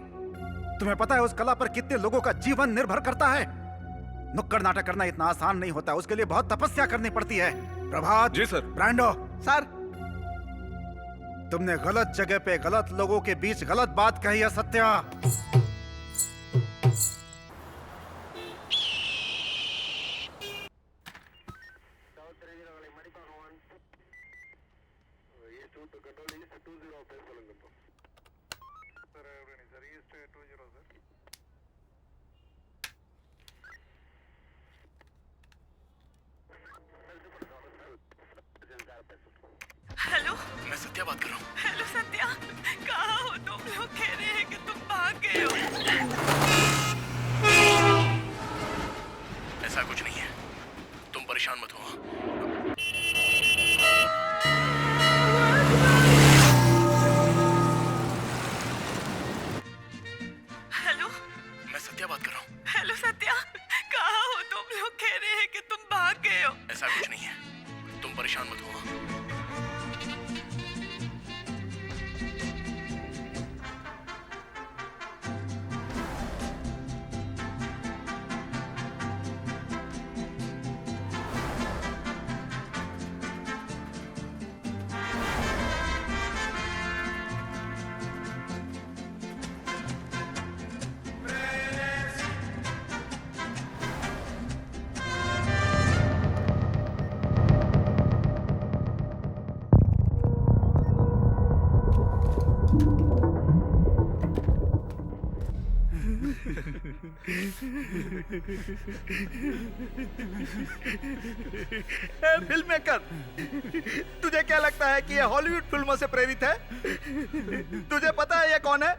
तुम्हें पता है उस कला पर कितने लोगों का जीवन निर्भर करता है? नुक्कड़ नाटक करना इतना आसान नहीं होता, उसके लिए बहुत तपस्या करनी पड़ती है। प्रभात जी सर। ब्रांडो सर, तुमने गलत जगह पे गलत लोगों के बीच गलत बात कही है सत्या। हेलो, मैं सत्या बात कर रहा हूँ। हेलो सत्या, कहाँ हो तुम? लोग कह रहे हैं कि तुम भाग गए हो। ऐसा कुछ नहीं है, तुम परेशान मत हो। हेलो, मैं सत्या बात कर रहा हूँ। हेलो सत्या, कहाँ हो तुम? लोग कह रहे हैं कि तुम भाग गए हो। ऐसा कुछ नहीं है, तुम परेशान मत हो। फिल्म मेकर, तुझे क्या लगता है कि ये हॉलीवुड फिल्मों से प्रेरित है? तुझे पता है ये कौन है?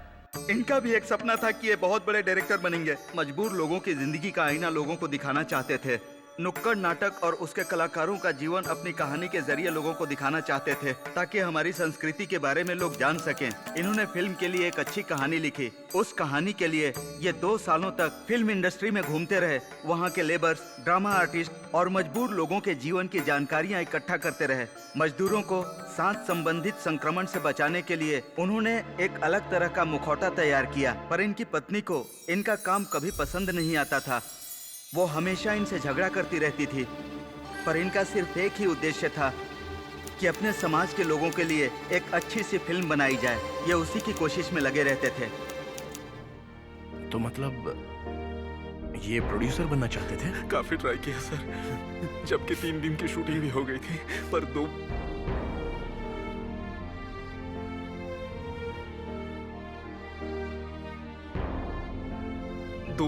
इनका भी एक सपना था कि ये बहुत बड़े डायरेक्टर बनेंगे। मजबूर लोगों की जिंदगी का आईना लोगों को दिखाना चाहते थे। नुक्कड़ नाटक और उसके कलाकारों का जीवन अपनी कहानी के जरिए लोगों को दिखाना चाहते थे, ताकि हमारी संस्कृति के बारे में लोग जान सकें। इन्होंने फिल्म के लिए एक अच्छी कहानी लिखी। उस कहानी के लिए ये 2 सालों तक फिल्म इंडस्ट्री में घूमते रहे। वहाँ के लेबर्स, ड्रामा आर्टिस्ट और मजबूर लोगों के जीवन की जानकारियाँ इकट्ठा करते रहे। मजदूरों को सांस संबंधित संक्रमण से बचाने के लिए उन्होंने एक अलग तरह का मुखौटा तैयार किया, पर इनकी पत्नी को इनका काम कभी पसंद नहीं आता था। वो हमेशा इनसे झगड़ा करती रहती थी, पर इनका सिर्फ एक ही उद्देश्य था कि अपने समाज के लोगों के लिए एक अच्छी सी फिल्म बनाई जाए। ये उसी की कोशिश में लगे रहते थे। तो मतलब ये प्रोड्यूसर बनना चाहते थे? काफी ट्राई किया सर, जबकि 3 दिन की शूटिंग भी हो गई थी, पर दो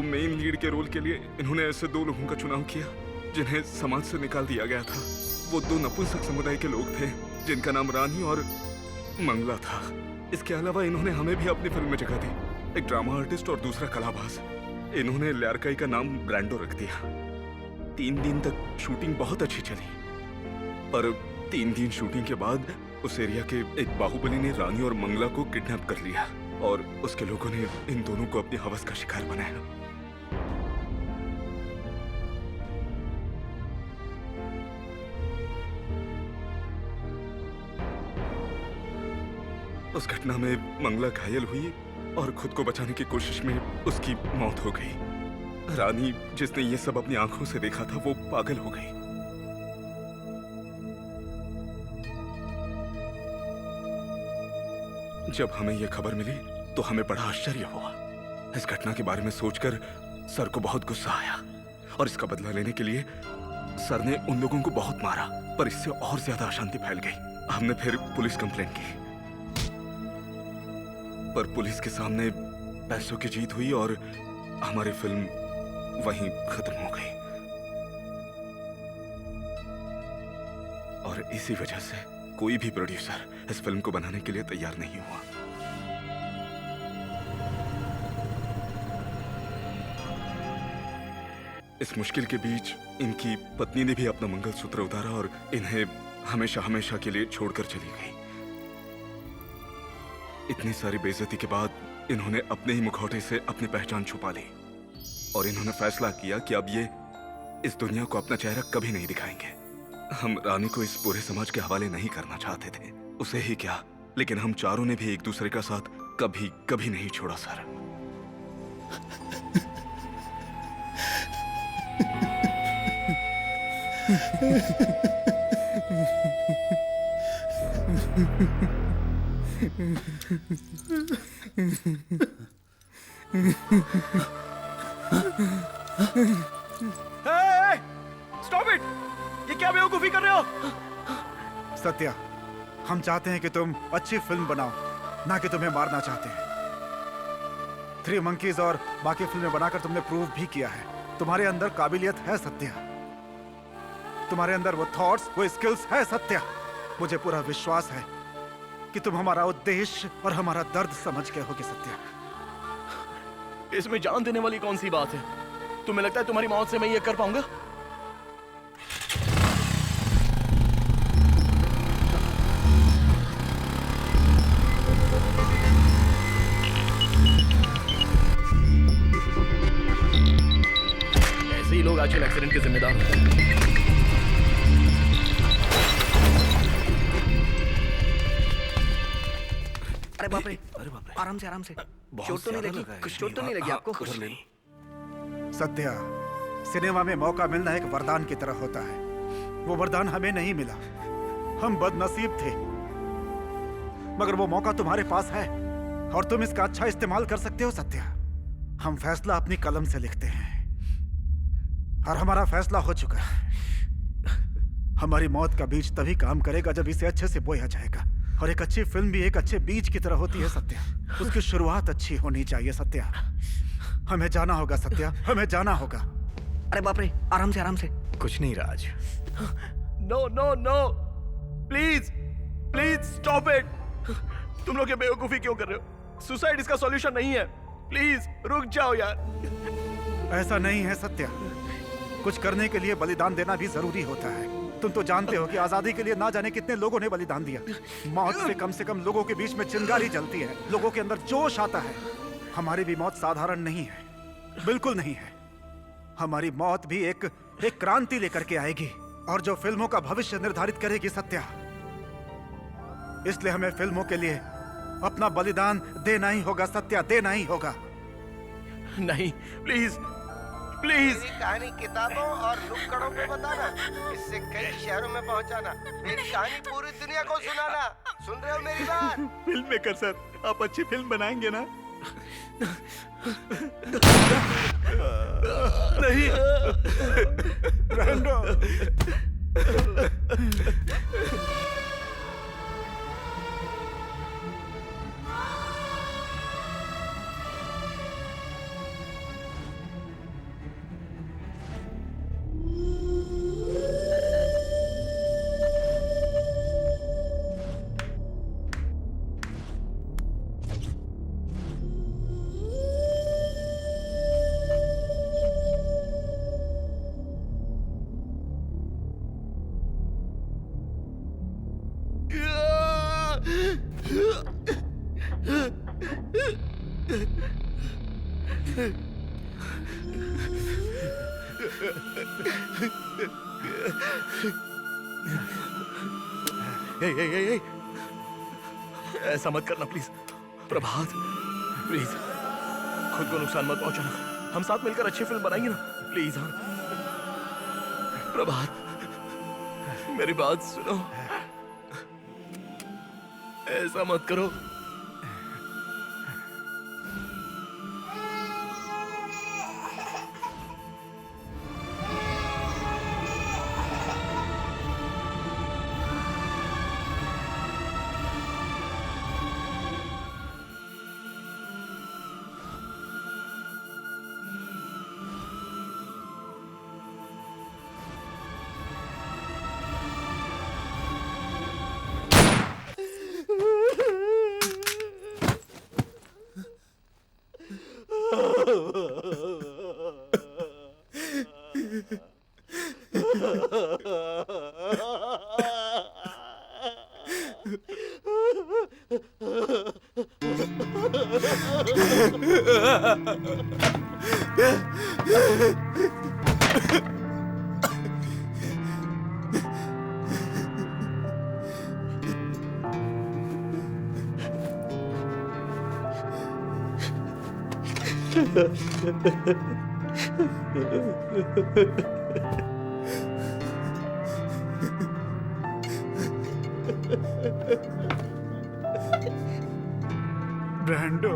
मेन लीड के रोल के लिए इन्होंने ऐसे 2 लोगों का चुनाव किया जिन्हें समाज से निकाल दिया गया था। वो 2 नपुंसक समुदाय के लोग थे जिनका नाम रानी और मंगला था। इसके अलावा इन्होंने हमें भी अपनी फिल्म में जगह दी, एक ड्रामा आर्टिस्ट और दूसरा कलाबाज। इन्होंने ल्यारकाई का नाम ब्रांडो रख दिया। 3 दिन तक शूटिंग बहुत अच्छी चली, पर 3 दिन शूटिंग के बाद उस एरिया के एक बाहुबली ने रानी और मंगला को किडनैप कर लिया और उसके लोगों ने इन दोनों को अपनी हवस का शिकार बनाया। उस घटना में मंगला घायल हुई और खुद को बचाने की कोशिश में उसकी मौत हो गई। रानी, जिसने ये सब अपनी आंखों से देखा था, वो पागल हो गई। जब हमें यह खबर मिली तो हमें बड़ा आश्चर्य हुआ। इस घटना के बारे में सोचकर सर को बहुत गुस्सा आया और इसका बदला लेने के लिए सर ने उन लोगों को बहुत मारा, पर इससे और ज्यादा अशांति फैल गई। हमने फिर पुलिस कंप्लेंट की, पर पुलिस के सामने पैसों की जीत हुई और हमारी फिल्म वहीं खत्म हो गई। और इसी वजह से कोई भी प्रोड्यूसर इस फिल्म को बनाने के लिए तैयार नहीं हुआ। इस मुश्किल के बीच इनकी पत्नी ने भी अपना मंगलसूत्र उतारा और इन्हें हमेशा हमेशा के लिए छोड़कर चली गई। इतनी सारी बेइज्जती के बाद इन्होंने अपने ही मुखौटे से अपनी पहचान छुपा ली और इन्होंने फैसला किया कि अब ये इस दुनिया को अपना चेहरा कभी नहीं दिखाएंगे। हम रानी को इस पूरे समाज के हवाले नहीं करना चाहते थे, उसे ही क्या, लेकिन हम चारों ने भी एक दूसरे का साथ कभी कभी नहीं छोड़ा सर। Stop it! ये क्या बेवकूफी कर रहे हो? सत्या, हम चाहते हैं कि तुम अच्छी फिल्म बनाओ, ना कि तुम्हें मारना चाहते हैं। 3 मंकीज और बाकी फिल्में बनाकर तुमने प्रूव भी किया है तुम्हारे अंदर काबिलियत है सत्या। तुम्हारे अंदर वो थॉट्स, वो स्किल्स है सत्या। मुझे पूरा विश्वास है कि तुम हमारा उद्देश्य और हमारा दर्द समझ गए होगे सत्या। इसमें जान देने वाली कौन सी बात है? तुम्हें लगता है तुम्हारी मौत से मैं ये कर पाऊंगा? ऐसे ही लोग आजकल एक्सीडेंट के जिम्मेदार होते हैं। अरे बाप रे, आराम से, आराम से। चोट तो नहीं लगी? चोट तो नहीं लगी आपको? कुछ नहीं। सत्या, सिनेमा में मौका मिलना एक वरदान की तरह होता है। वो वरदान हमें नहीं मिला, हम बदनसीब थे, मगर वो मौका तुम्हारे पास है और तुम इसका अच्छा इस्तेमाल कर सकते हो सत्या। हम फैसला अपनी कलम से लिखते हैं और हमारा फैसला हो चुका है। हमारी मौत का बीज तभी काम करेगा जब इसे अच्छे से बोया जाएगा, और एक अच्छी फिल्म भी एक अच्छे बीज की तरह होती है सत्या। उसकी शुरुआत अच्छी होनी चाहिए सत्या। हमें जाना होगा सत्या, हमें जाना होगा। अरे बाप रे, आराम से, आराम से। कुछ नहीं Raj. No no no, please please stop it. तुम लोग ये बेवकूफी क्यों कर रहे हो? सुसाइड इसका सॉल्यूशन नहीं है। प्लीज रुक जाओ यार। ऐसा नहीं है सत्या, कुछ करने के लिए बलिदान देना भी जरूरी होता है। तुम तो जानते हो कि आजादी के लिए ना जाने कितने लोगों ने बलिदान दिया। मौत से कम लोगों के बीच में चिंगारी जलती है, लोगों के अंदर जोश आता है। हमारी भी मौत साधारण नहीं है, बिल्कुल नहीं है। हमारी मौत भी एक क्रांति लेकर के आएगी और जो फिल्मों का भविष्य निर्धारित करेगी सत्या। इसलिए हमें फिल्मों के लिए अपना बलिदान देना ही होगा सत्या, देना ही होगा। नहीं, प्लीज प्लीज। मेरी कहानी किताबों और नुक्कड़ों पे बताना, इससे कई शहरों में पहुंचाना, मेरी कहानी पूरी दुनिया को सुनाना। सुन रहे हो मेरी बात? फिल्म मेकर सर, आप अच्छी फिल्म बनाएंगे ना? नहीं ब्रैंडो। ए, ऐसा मत करना प्लीज। प्रभात प्लीज खुद को नुकसान मत पहुंचाना। हम साथ मिलकर अच्छी फिल्म बनाएंगे ना प्लीज। हाँ प्रभात मेरी बात सुनो, ऐसा मत करो। ब्रैंडो।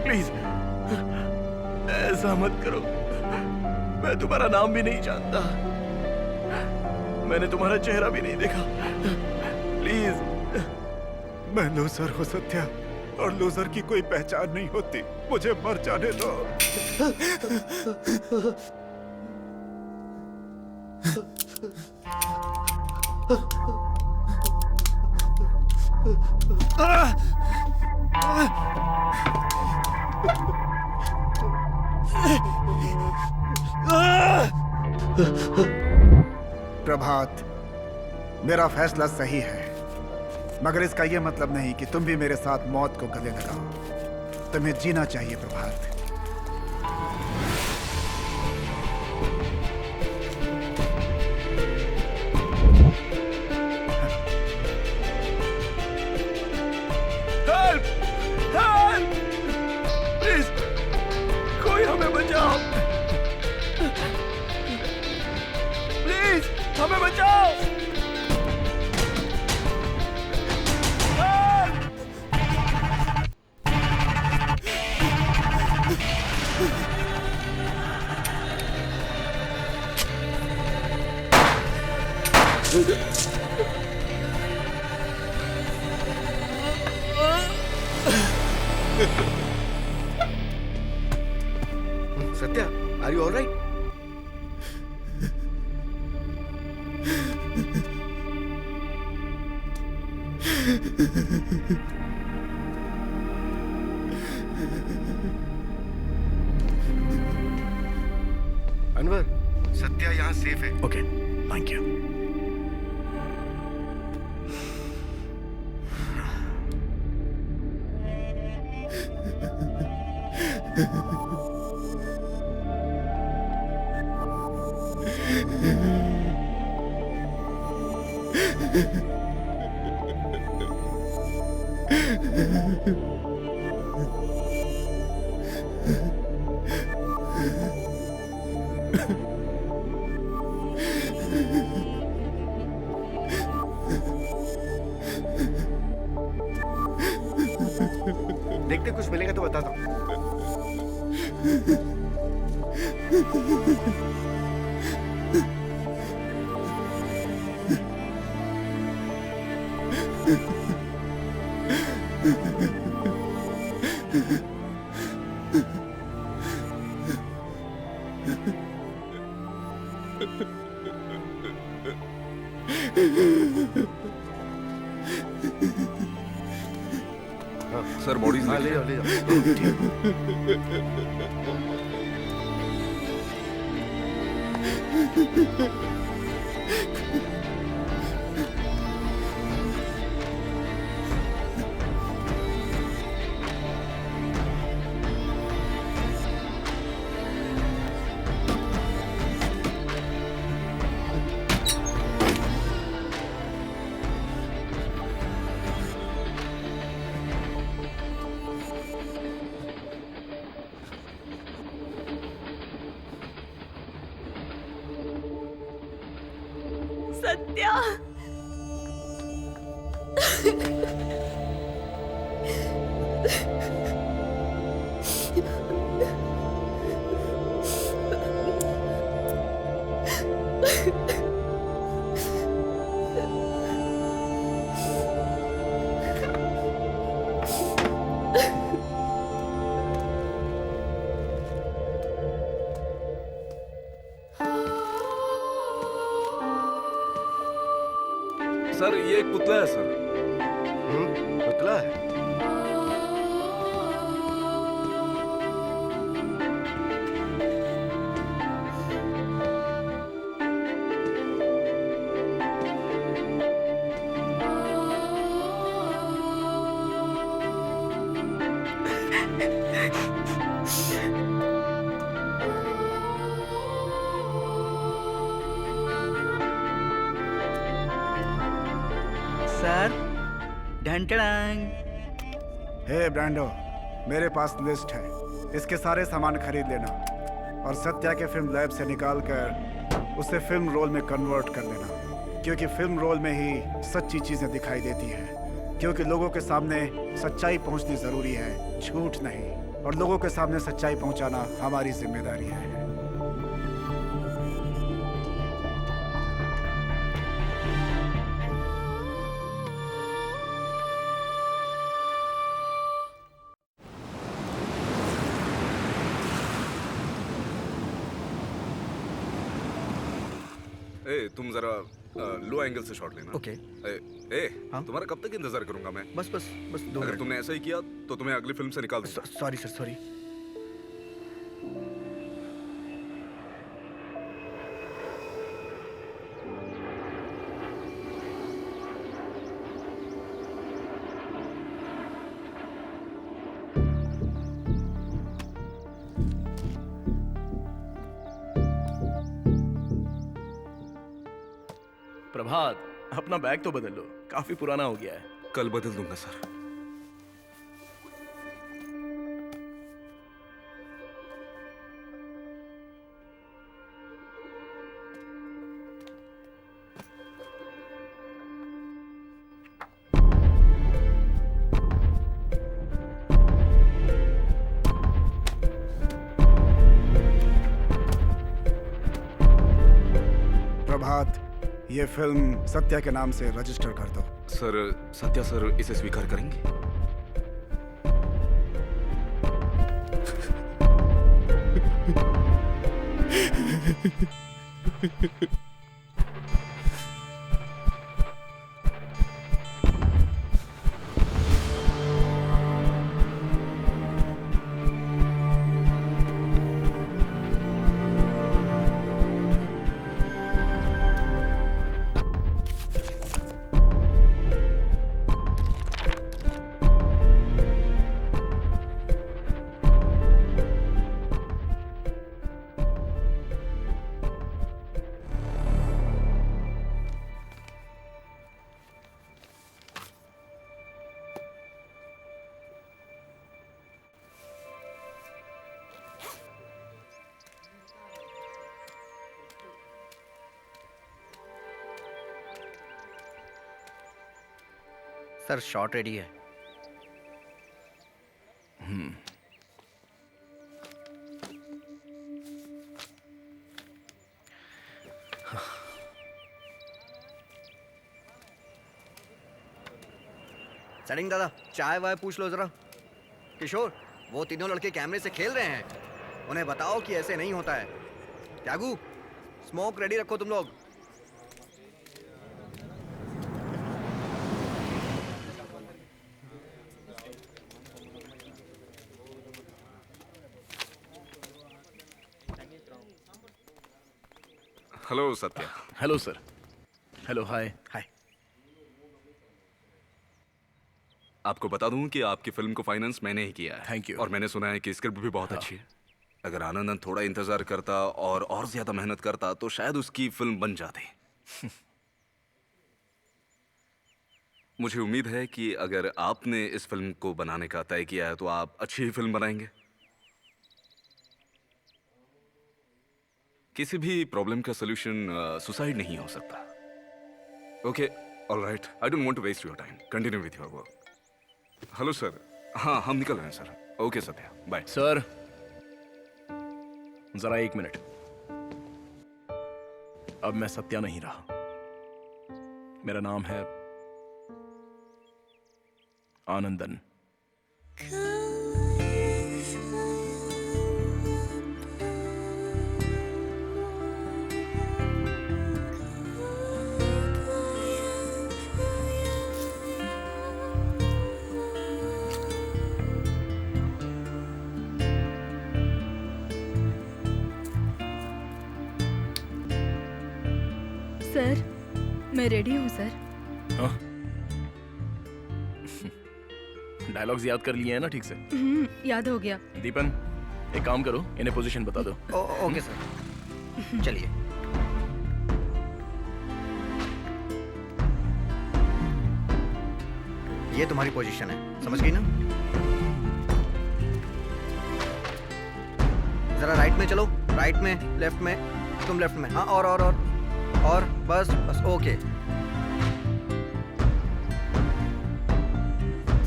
प्लीज ऐसा मत करो। मैं तुम्हारा नाम भी नहीं जानता, मैंने तुम्हारा चेहरा भी नहीं देखा। प्लीज। मैं लूजर हूँ सत्या, और लूजर की कोई पहचान नहीं होती। मुझे मर जाने दो। प्रभात, मेरा फैसला सही है, मगर इसका यह मतलब नहीं कि तुम भी मेरे साथ मौत को गले लगाओ। तुम्हें जीना चाहिए प्रभात। हेल्प! हेल्प! प्लीज कोई हमें बचाओ। प्लीज हमें बचाओ। Satya, are you all right? Anwar, Satya यहाँ सेफ है। Okay, thank you. देखते कुछ मिलेगा तो बताता हूँ। सर बॉडी हाँ, ले जाओ ले जाओ। सत्या। सर ये एक पुतला है सर। पुतला है? सर ढंटड़ांग। हे ब्रांडो, मेरे पास लिस्ट है, इसके सारे सामान खरीद लेना और सत्या के फिल्म लैब से निकाल कर उसे फिल्म रोल में कन्वर्ट कर देना, क्योंकि फिल्म रोल में ही सच्ची चीजें दिखाई देती हैं। क्योंकि लोगों के सामने सच्चाई पहुंचनी जरूरी है, झूठ नहीं, और लोगों के सामने सच्चाई पहुंचाना हमारी जिम्मेदारी है। ए, तुम जरा लो एंगल से शॉट लेना। ओके। तुम्हारा कब तक इंतजार करूंगा मैं? बस 2 अगर मिनट। तुमने ऐसा ही किया तो तुम्हें अगली फिल्म से निकाल दूंगा। Sorry sir, sorry. प्रभात, अपना बैग तो बदल लो, काफी पुराना हो गया है। कल बदल दूंगा सर। प्रभात, ये फिल्म सत्या के नाम से रजिस्टर कर दो। सर, सत्या सर इसे स्वीकार करेंगे? सर शॉट रेडी है। सेटिंग दादा, चाय वाय पूछ लो जरा। किशोर, वो तीनों लड़के कैमरे से खेल रहे हैं, उन्हें बताओ कि ऐसे नहीं होता है। त्यागू, स्मोक रेडी रखो तुम लोग। Hello Satya. Hello sir. Hello, hi. Hi. आपको बता दूं कि आपकी फिल्म को फाइनेंस मैंने ही किया है। Thank you. और मैंने सुना है कि स्क्रिप्ट भी बहुत अच्छी है। अगर आनंदन थोड़ा इंतजार करता और ज्यादा मेहनत करता तो शायद उसकी फिल्म बन जाती। मुझे उम्मीद है कि अगर आपने इस फिल्म को बनाने का तय किया है तो आप अच्छी ही फिल्म बनाएंगे। किसी भी प्रॉब्लम का सॉल्यूशन सुसाइड नहीं हो सकता। Okay, all right, I don't want to waste your time, continue with your work. Hello sir. हाँ, हम निकल रहे हैं सर। Okay Satya, bye. सर जरा 1 मिनट। अब मैं सत्या नहीं रहा, मेरा नाम है आनंदन। सर, मैं रेडी हूँ सर। हाँ? डायलॉग्स याद कर लिए हैं ना ठीक से? याद हो गया। दीपन, एक काम करो, इन्हें पोजीशन बता दो। ओके सर, चलिए। ये तुम्हारी पोजीशन है, समझ गई ना? जरा राइट में चलो, राइट में, लेफ्ट में, तुम लेफ्ट में। हाँ, और बस ओके।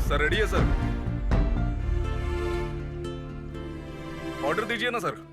सर रेडी है सर? ऑर्डर दीजिए ना sir.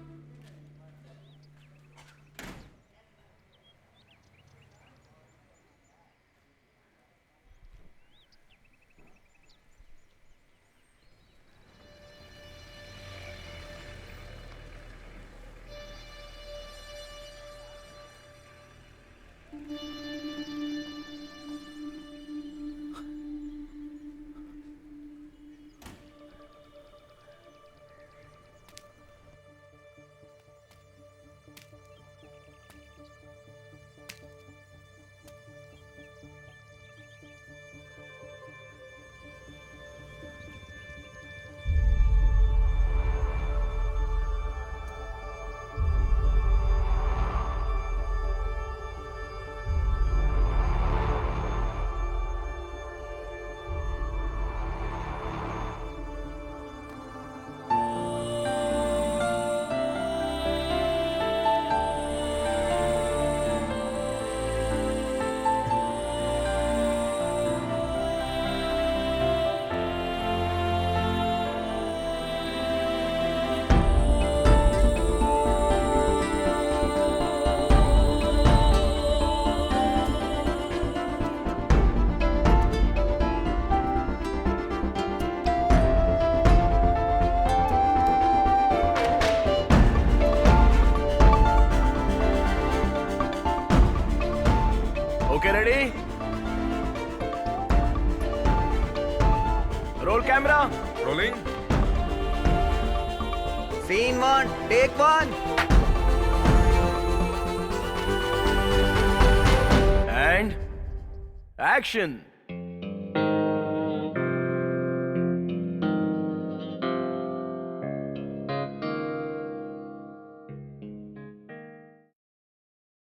ready? Roll camera. Rolling. Scene 1, take 1. And action.